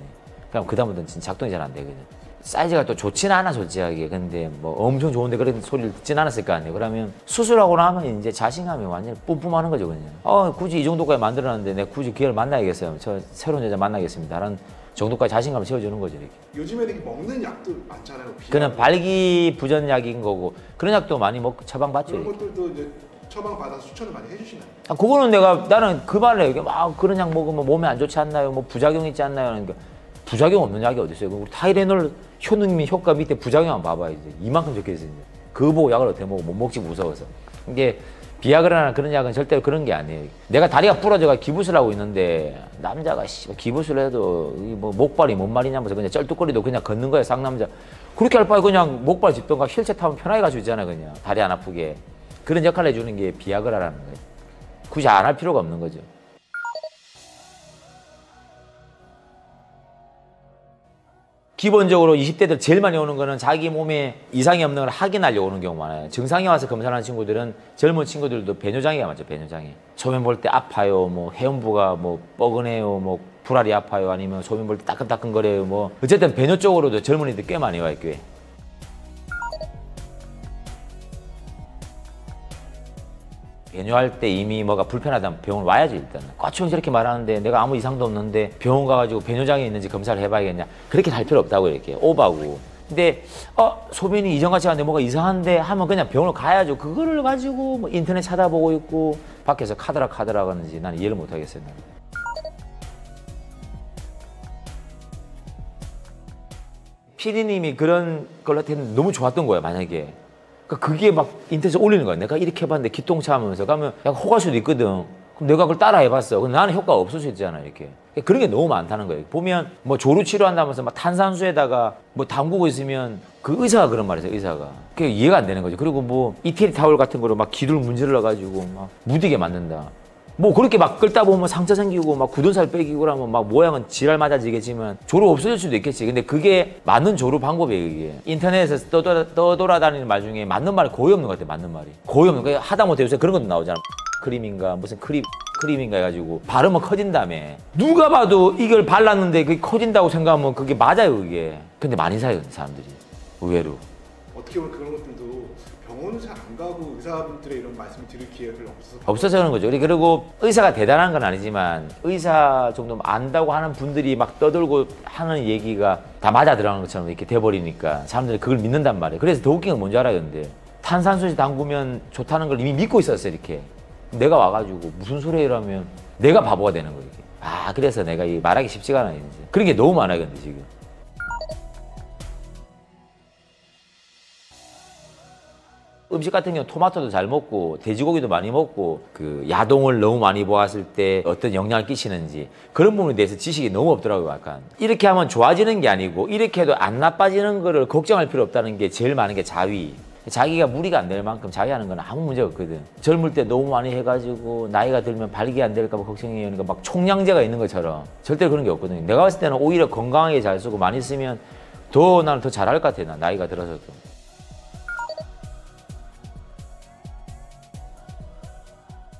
그럼 그다음부터는 진짜 작동이 잘 안 되거든. 사이즈가 또 좋진 않아, 솔직하게. 근데 뭐 엄청 좋은데 그런 소리를 듣진 않았을 거 아니에요. 그러면 수술하고 나면 이제 자신감이 완전히 뿜뿜하는 거죠, 그냥. 굳이 이 정도까지 만들어놨는데 내가 굳이 기회를 만나야겠어요. 저 새로운 여자 만나겠습니다. 라는 정도까지 자신감을 채워주는 거죠, 이렇게. 요즘에는 이렇게 먹는 약도 많잖아요. 그냥 발기부전약인 거고 그런 약도 많이 처방받죠. 그런 것들도 이제 처방받아서 추천을 많이 해주시나요? 그거는 나는 그 말을 해요. 막 그런 약 먹으면 몸에 안 좋지 않나요? 뭐 부작용 있지 않나요? 그러니까 부작용 없는 약이 어디 있어요? 타이레놀 효능민 효과 밑에 부작용 한번 봐봐요. 이제 이만큼 적혀있어요. 그거 보고 약을 어떻게 먹어? 못 먹지 무서워서. 이게 비아그라나 그런 약은 절대로 그런 게 아니에요. 내가 다리가 부러져가 기부스를 하고 있는데 남자가 기부스를 해도 뭐 목발이 뭔 말이냐면서 그냥 쩔뚝거리도 그냥 걷는 거야 쌍남자. 그렇게 할 바에 그냥 목발 짚던가 휠체어 타면 편하게 갈 수 있잖아 그냥 다리 안 아프게. 그런 역할을 해주는 게 비아그라라는 거예요. 굳이 안 할 필요가 없는 거죠. 기본적으로 20대들 제일 많이 오는 거는 자기 몸에 이상이 없는 걸 확인하려고 오는 경우 많아요. 증상이 와서 검사하는 친구들은 젊은 친구들도 배뇨장애가 많죠. 배뇨장애. 소변 볼 때 아파요. 뭐 해음부가 뭐 뻐근해요. 뭐 불알이 아파요. 아니면 소변 볼 때 따끈따끈거려요. 뭐 어쨌든 배뇨 쪽으로도 젊은이들 꽤 많이 와요. 꽤. 배뇨할 때 이미 뭐가 불편하다면 병원 와야지 일단은. 과추형이 저렇게 말하는데 내가 아무 이상도 없는데 병원 가가지고 배뇨장애 있는지 검사를 해봐야겠냐. 그렇게 할 필요 없다고 이렇게 오바고. 근데 소변이 이전같이 하는데 뭐가 이상한데 하면 그냥 병원을 가야죠. 그거를 가지고 뭐 인터넷 찾아보고 있고 밖에서 카드라 하는지 난 이해를 못 하겠어요. PD님이 그런 걸로 했는데 너무 좋았던 거야 만약에. 그게 막 인터넷에 올리는 거야. 내가 이렇게 해봤는데 기똥차 하면서 가면 약간 호갈 수도 있거든. 그럼 내가 그걸 따라 해봤어. 근데 나는 효과가 없을 수 있잖아 이렇게. 그런 게 너무 많다는 거예요. 보면 뭐 조루 치료한다면서 막 탄산수에다가 뭐 담그고 있으면 그 의사가 그런 말이죠. 의사가. 그게 이해가 안 되는 거죠. 그리고 뭐 이태리 타월 같은 거로 막 기둥 문질러가지고 막 무디게 만든다. 뭐 그렇게 막 끌다 보면 상처 생기고 막 굳은 살 빼기고 그러면 막 모양은 지랄 맞아지겠지만 조루 없어질 수도 있겠지. 근데 그게 맞는 조루 방법이에요. 이게 인터넷에서 떠돌아다니는 말 중에 맞는 말이 거의 없는 것 같아요. 맞는 말이 거의 없는 거예요. 하다못해 요새 그런 것도 나오잖아. 크림인가 무슨 크림인가 해가지고 바르면 커진다며. 누가 봐도 이걸 발랐는데 그게 커진다고 생각하면 그게 맞아요. 그게. 근데 많이 사요 사람들이 의외로. 어떻게 보면 그런 것들도 병원을 잘 안 가고 의사분들의 이런 말씀을 들을 기회가 별로 없어서 그런 거죠. 그리고 의사가 대단한 건 아니지만 의사 정도 안다고 하는 분들이 막 떠들고 하는 얘기가 다 맞아 들어가는 것처럼 이렇게 돼버리니까 사람들이 그걸 믿는단 말이에요. 그래서 더 웃긴 건 뭔지 알아요? 근데 탄산수에 담그면 좋다는 걸 이미 믿고 있었어요. 이렇게 내가 와가지고 무슨 소리야 이러면 내가 바보가 되는 거예요. 이렇게. 그래서 내가 이 말하기 쉽지가 않아요. 이제. 그런 게 너무 많아요. 근데 지금. 음식 같은 경우 토마토도 잘 먹고 돼지고기도 많이 먹고 그 야동을 너무 많이 보았을 때 어떤 영향을 끼치는지 그런 부분에 대해서 지식이 너무 없더라고요. 약간 이렇게 하면 좋아지는 게 아니고 이렇게 해도 안 나빠지는 거를 걱정할 필요 없다는 게 제일 많은 게 자위. 자기가 무리가 안 될 만큼 자위하는 건 아무 문제가 없거든. 젊을 때 너무 많이 해가지고 나이가 들면 발기 안 될까 봐 걱정해요. 그러니까 막 총량제가 있는 것처럼 절대 그런 게 없거든요. 내가 봤을 때는 오히려 건강하게 잘 쓰고 많이 쓰면 나는 더 잘할 것 같아. 나이가 들어서도.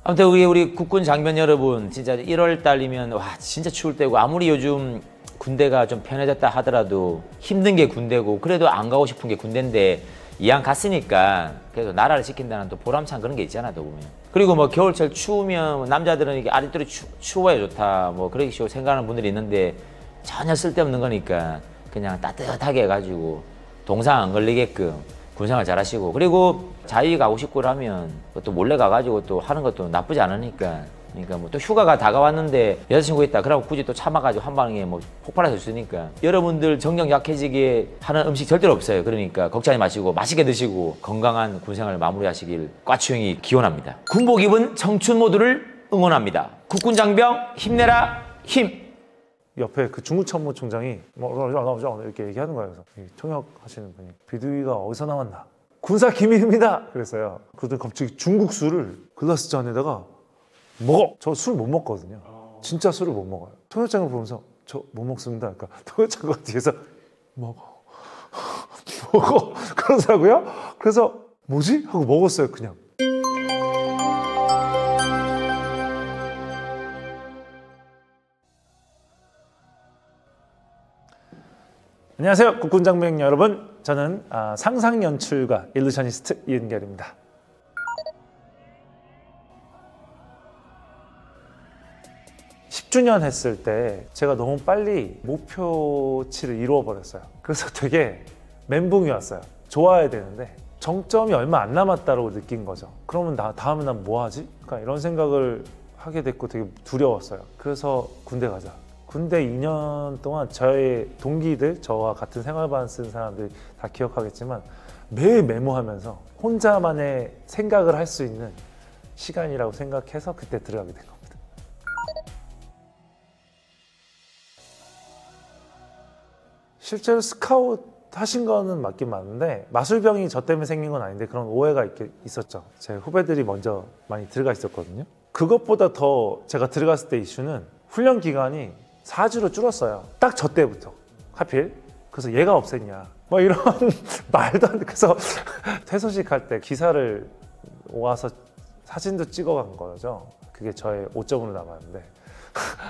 아무튼 우리 국군 장병 여러분 진짜 1월 달이면 와 진짜 추울 때고 아무리 요즘 군대가 좀 편해졌다 하더라도 힘든 게 군대고 그래도 안 가고 싶은 게 군대인데 이왕 갔으니까 그래도 나라를 지킨다는 또 보람찬 그런 게 있잖아 또 보면. 그리고 뭐 겨울철 추우면 남자들은 이게 아랫도리 추워야 좋다 뭐 그렇게 생각하는 분들이 있는데 전혀 쓸데없는 거니까 그냥 따뜻하게 해가지고 동상 안 걸리게끔 군생활 잘 하시고 그리고 자유 가고 싶고 하면 또 몰래 가가지고 또 하는 것도 나쁘지 않으니까 그러니까 뭐 또 휴가가 다가왔는데 여자친구 있다 그러고 굳이 또 참아가지고 한 방에 뭐 폭발할 수 있으니까 여러분들 정력 약해지게 하는 음식 절대로 없어요. 그러니까 걱정하지 마시고 맛있게 드시고 건강한 군생활 마무리하시길 과추형이 기원합니다. 군복 입은 청춘 모두를 응원합니다. 국군 장병 힘내라 힘. 옆에 그 중국 참모총장이 이렇게 얘기하는 거예요. 그래서 통역하시는 분이 비두기가 어디서 나왔나? 군사 기밀입니다. 그랬어요. 그러더니 갑자기 중국 술을 글라스 잔에다가 먹어. 저 술 못 먹거든요. 진짜 술을 못 먹어요. 통역장을 보면서 저 못 먹습니다. 그러니까 통역장과 뒤에서 먹어. 먹어. 그러더라고요. 그래서 뭐지? 하고 먹었어요. 그냥. 안녕하세요. 국군장병 여러분. 저는 상상연출가 일루셔니스트 이은결입니다. (10주년) 했을 때 제가 너무 빨리 목표치를 이루어버렸어요. 그래서 되게 멘붕이 왔어요. 좋아야 되는데 정점이 얼마 안 남았다고 느낀 거죠. 그러면 다음에 난 뭐 하지? 그러니까 이런 생각을 하게 됐고 되게 두려웠어요. 그래서 군대 가자. 군대 2년 동안 저의 동기들, 저와 같은 생활반 쓴 사람들이 다 기억하겠지만 매일 메모하면서 혼자만의 생각을 할 수 있는 시간이라고 생각해서 그때 들어가게 된 겁니다. 실제로 스카웃 하신 거는 맞긴 맞는데 마술병이 저 때문에 생긴 건 아닌데 그런 오해가 있었죠. 제 후배들이 먼저 많이 들어가 있었거든요. 그것보다 더 제가 들어갔을 때 이슈는 훈련 기간이 4주로 줄었어요. 딱 저 때부터 하필. 그래서 얘가 없앴냐 뭐 이런 말도 안 돼. 그래서 퇴소식 할 때 기사를 와서 사진도 찍어간 거죠. 그게 저의 5점으로 남았는데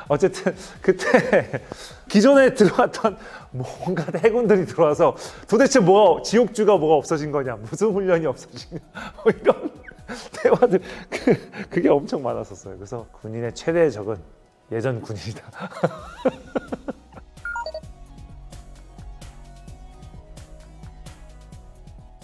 어쨌든 그때 기존에 들어왔던 뭔가 해군들이 들어와서 도대체 뭐 지옥주가 뭐가 없어진 거냐, 무슨 훈련이 없어진 거냐 뭐 이런 대화들 그게 엄청 많았었어요. 그래서 군인의 최대의 적은 예전 군인이다.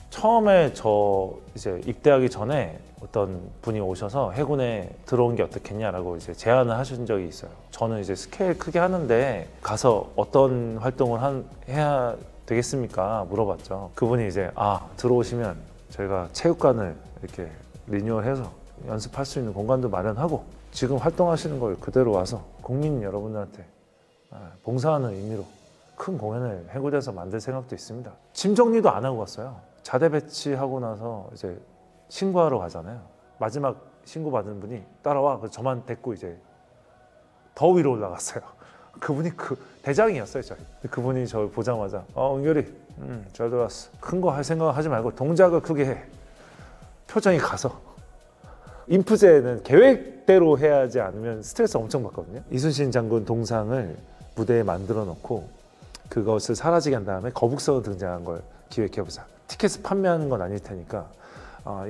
처음에 저 이제 입대하기 전에 어떤 분이 오셔서 해군에 들어온 게 어떻겠냐라고 이제 제안을 하신 적이 있어요. 저는 이제 스케일 크게 하는데 가서 어떤 활동을 해야 되겠습니까? 물어봤죠. 그분이 이제 들어오시면 저희가 체육관을 이렇게 리뉴얼해서 연습할 수 있는 공간도 마련하고 지금 활동하시는 걸 그대로 와서 국민 여러분들한테 봉사하는 의미로 큰 공연을 해군에서 만들 생각도 있습니다. 짐 정리도 안 하고 갔어요. 자대 배치하고 나서 이제 신고하러 가잖아요. 마지막 신고 받은 분이 따라와. 그래서 저만 데리고 이제 더 위로 올라갔어요. 그분이 그 대장이었어요, 저희. 그분이 저를 보자마자 은결이 잘 들어왔어. 큰 거 할 생각 하지 말고 동작을 크게 해. 표정이 가서 인프제는 계획대로 해야지 않으면 스트레스 엄청 받거든요. 이순신 장군 동상을 무대에 만들어 놓고 그것을 사라지게 한 다음에 거북선으로 등장한 걸 기획해보자. 티켓을 판매하는 건 아닐 테니까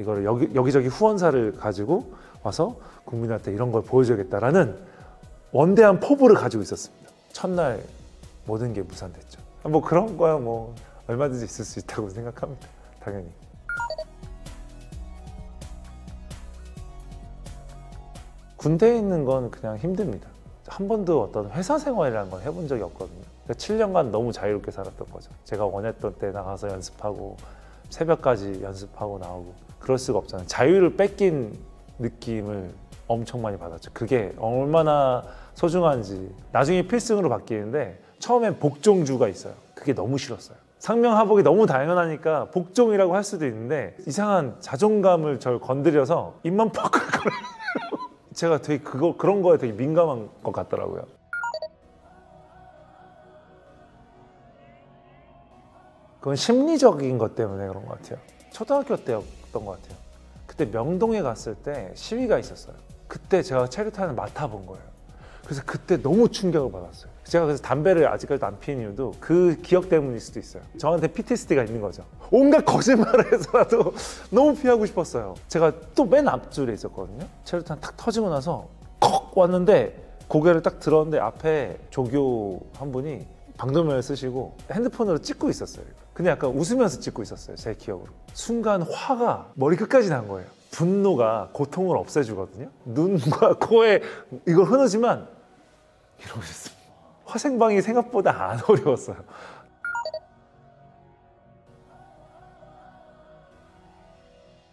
이거를 여기저기 후원사를 가지고 와서 국민한테 이런 걸 보여줘야겠다라는 원대한 포부를 가지고 있었습니다. 첫날 모든 게 무산됐죠. 뭐 그런 거야 뭐 얼마든지 있을 수 있다고 생각합니다. 당연히. 군대에 있는 건 그냥 힘듭니다. 한 번도 어떤 회사 생활이라는 걸 해본 적이 없거든요. 그러니까 7년간 너무 자유롭게 살았던 거죠. 제가 원했던 때 나가서 연습하고 새벽까지 연습하고 나오고 그럴 수가 없잖아요. 자유를 뺏긴 느낌을 엄청 많이 받았죠. 그게 얼마나 소중한지. 나중에 필승으로 바뀌는데 처음엔 복종주가 있어요. 그게 너무 싫었어요. 상명하복이 너무 당연하니까 복종이라고 할 수도 있는데 이상한 자존감을 절 건드려서 입만 퍽퍽 제가 되게 그런 거에 되게 민감한 것 같더라고요. 그건 심리적인 것 때문에 그런 것 같아요. 초등학교 때였던 것 같아요. 그때 명동에 갔을 때 시위가 있었어요. 그때 제가 체류탄을 맡아본 거예요. 그래서 그때 너무 충격을 받았어요. 제가 그래서 담배를 아직까지도 안 피는 이유도 그 기억 때문일 수도 있어요. 저한테 PTSD가 있는 거죠. 온갖 거짓말을 해서라도 너무 피하고 싶었어요. 제가 또 맨 앞줄에 있었거든요. 체류탄 탁 터지고 나서 컥 왔는데 고개를 딱 들었는데 앞에 조교 한 분이 방독면을 쓰시고 핸드폰으로 찍고 있었어요. 근데 약간 웃으면서 찍고 있었어요. 제 기억으로. 순간 화가 머리 끝까지 난 거예요. 분노가 고통을 없애주거든요. 눈과 코에 이걸 흐느지만 이러고 있었습니다. 화생방이 생각보다 안 어려웠어요.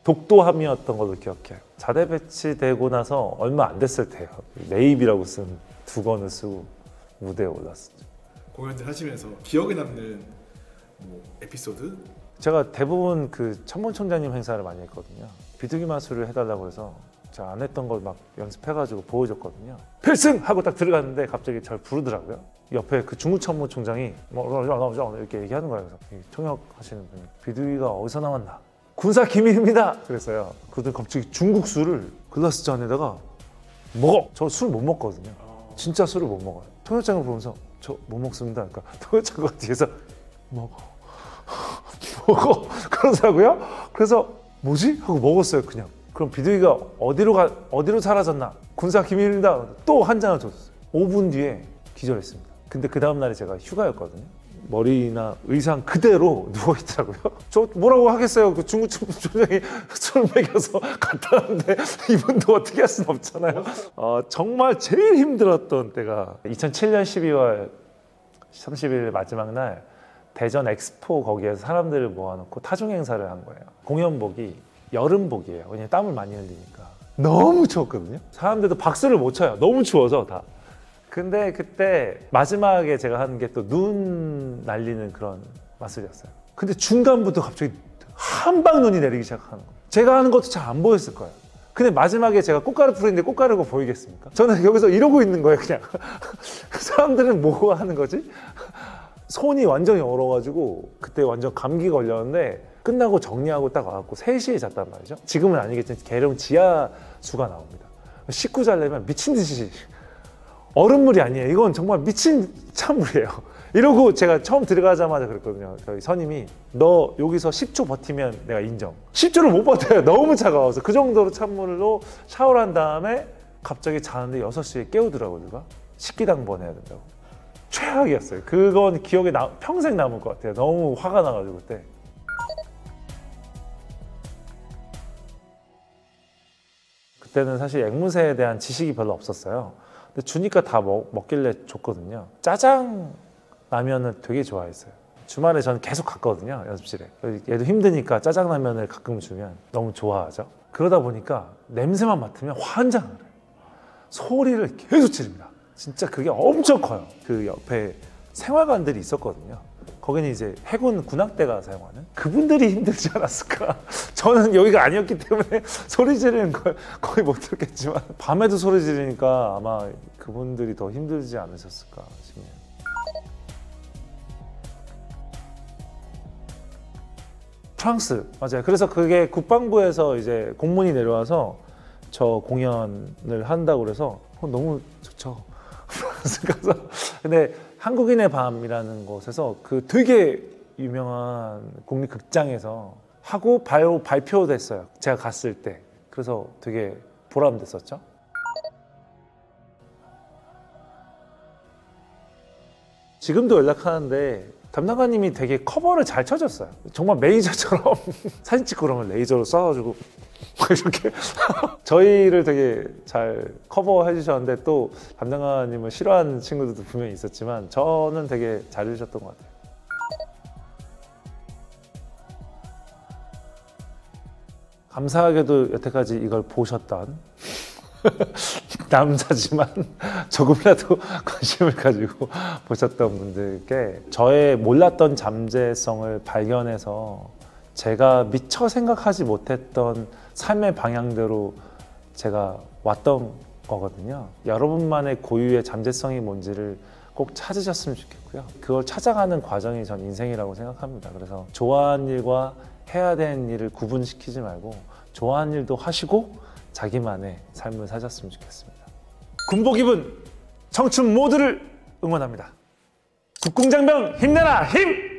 독도함이었던 걸로 기억해요. 자대 배치되고 나서 얼마 안 됐을 때예요. 네이비라고 쓴 두 권을 쓰고 무대에 올랐었죠. 공연들 하시면서 기억에 남는 뭐 에피소드? 제가 대부분 그 참모총장님 행사를 많이 했거든요. 비둘기 마술을 해달라고 해서 제가 안 했던 걸 막 연습해가지고 보여줬거든요. 필승! 하고 딱 들어갔는데 갑자기 절 부르더라고요. 옆에 그 중국 참모총장이 뭐 이렇게 얘기하는 거예요. 그래서 통역 하시는 분이 비둘기가 어디서 나왔나? 군사 기밀입니다! 그랬어요. 그러더니 갑자기 중국 술을 글라스 잔에다가 먹어! 저 술 못 먹거든요. 진짜 술을 못 먹어요. 통역장을 보면서 저 못 먹습니다. 그러니까 통역장과 뒤에서 먹어 그러더라고요. 그래서 뭐지? 하고 먹었어요. 그냥. 그럼 비둘기가 어디로 사라졌나? 군사 기밀입니다. 또 한 잔을 줬어요. 5분 뒤에 기절했습니다. 근데 그 다음 날에 제가 휴가였거든요. 머리나 의상 그대로 누워있더라고요. 저 뭐라고 하겠어요. 그 중국 총장이 술 먹여서 갔다 왔는데 이분도 어떻게 할 수는 없잖아요. 정말 제일 힘들었던 때가 2007년 12월 30일 마지막 날 대전 엑스포 거기에서 사람들을 모아놓고 타종 행사를 한 거예요. 공연복이 여름복이에요. 왜냐면 땀을 많이 흘리니까. 너무 추웠거든요. 사람들도 박수를 못 쳐요. 너무 추워서 다. 근데 그때 마지막에 제가 하는 게 또 눈 날리는 그런 마술이었어요. 근데 중간부터 갑자기 한방 눈이 내리기 시작하는 거예요. 제가 하는 것도 잘 안 보였을 거예요. 근데 마지막에 제가 꽃가루 뿌리는데 꽃가루가 보이겠습니까? 저는 여기서 이러고 있는 거예요, 그냥. 사람들은 뭐 하는 거지? 손이 완전히 얼어가지고 그때 완전 감기 걸렸는데 끝나고 정리하고 딱 와갖고 3시에 잤단 말이죠. 지금은 아니겠지만 계룡 지하수가 나옵니다. 씻고 자려면 미친 듯이 얼음물이 아니에요. 이건 정말 미친 찬물이에요. 이러고 제가 처음 들어가자마자 그랬거든요. 저희 선임이 너 여기서 10초 버티면 내가 인정. 10초를 못 버텨요. 너무 차가워서. 그 정도로 찬물로 샤워를 한 다음에 갑자기 자는데 6시에 깨우더라고요. 누가 식기당번 해야 된다고. 최악이었어요. 그건 기억에 평생 남을 것 같아요. 너무 화가 나가지고 그때. 그때는 사실 앵무새에 대한 지식이 별로 없었어요. 근데 주니까 다 먹길래 줬거든요. 짜장 라면을 되게 좋아했어요. 주말에 저는 계속 갔거든요, 연습실에. 얘도 힘드니까 짜장라면을 가끔 주면 너무 좋아하죠. 그러다 보니까 냄새만 맡으면 환장을 해요. 소리를 계속 지릅니다. 진짜 그게 엄청 커요. 그 옆에 생활관들이 있었거든요. 거기는 이제 해군 군악대가 사용하는, 그분들이 힘들지 않았을까. 저는 여기가 아니었기 때문에 소리 지르는 걸 거의 못 들었겠지만 밤에도 소리 지르니까 아마 그분들이 더 힘들지 않으셨을까 싶네요. 프랑스, 맞아요. 그래서 그게 국방부에서 이제 공문이 내려와서 저 공연을 한다고 그래서 너무 좋죠. 프랑스 가서. 근데 한국인의 밤이라는 곳에서 그 되게 유명한 국립극장에서 하고 발표됐어요. 제가 갔을 때. 그래서 되게 보람됐었죠. 지금도 연락하는데 담당관님이 되게 커버를 잘 쳐줬어요. 정말 매니저처럼 사진 찍고 그러면 레이저로 쏴가지고 이렇게 저희를 되게 잘 커버해 주셨는데, 또 담당관님을 싫어하는 친구들도 분명히 있었지만 저는 되게 잘 해주셨던 것 같아요. 감사하게도 여태까지 이걸 보셨던 남자지만 조금이라도 관심을 가지고 보셨던 분들께 저의 몰랐던 잠재성을 발견해서 제가 미처 생각하지 못했던 삶의 방향대로 제가 왔던 거거든요. 여러분만의 고유의 잠재성이 뭔지를 꼭 찾으셨으면 좋겠고요. 그걸 찾아가는 과정이 전 인생이라고 생각합니다. 그래서 좋아하는 일과 해야 되는 일을 구분시키지 말고 좋아하는 일도 하시고 자기만의 삶을 사셨으면 좋겠습니다. 군복 입은 청춘 모두를 응원합니다. 국궁장병 힘내라 힘!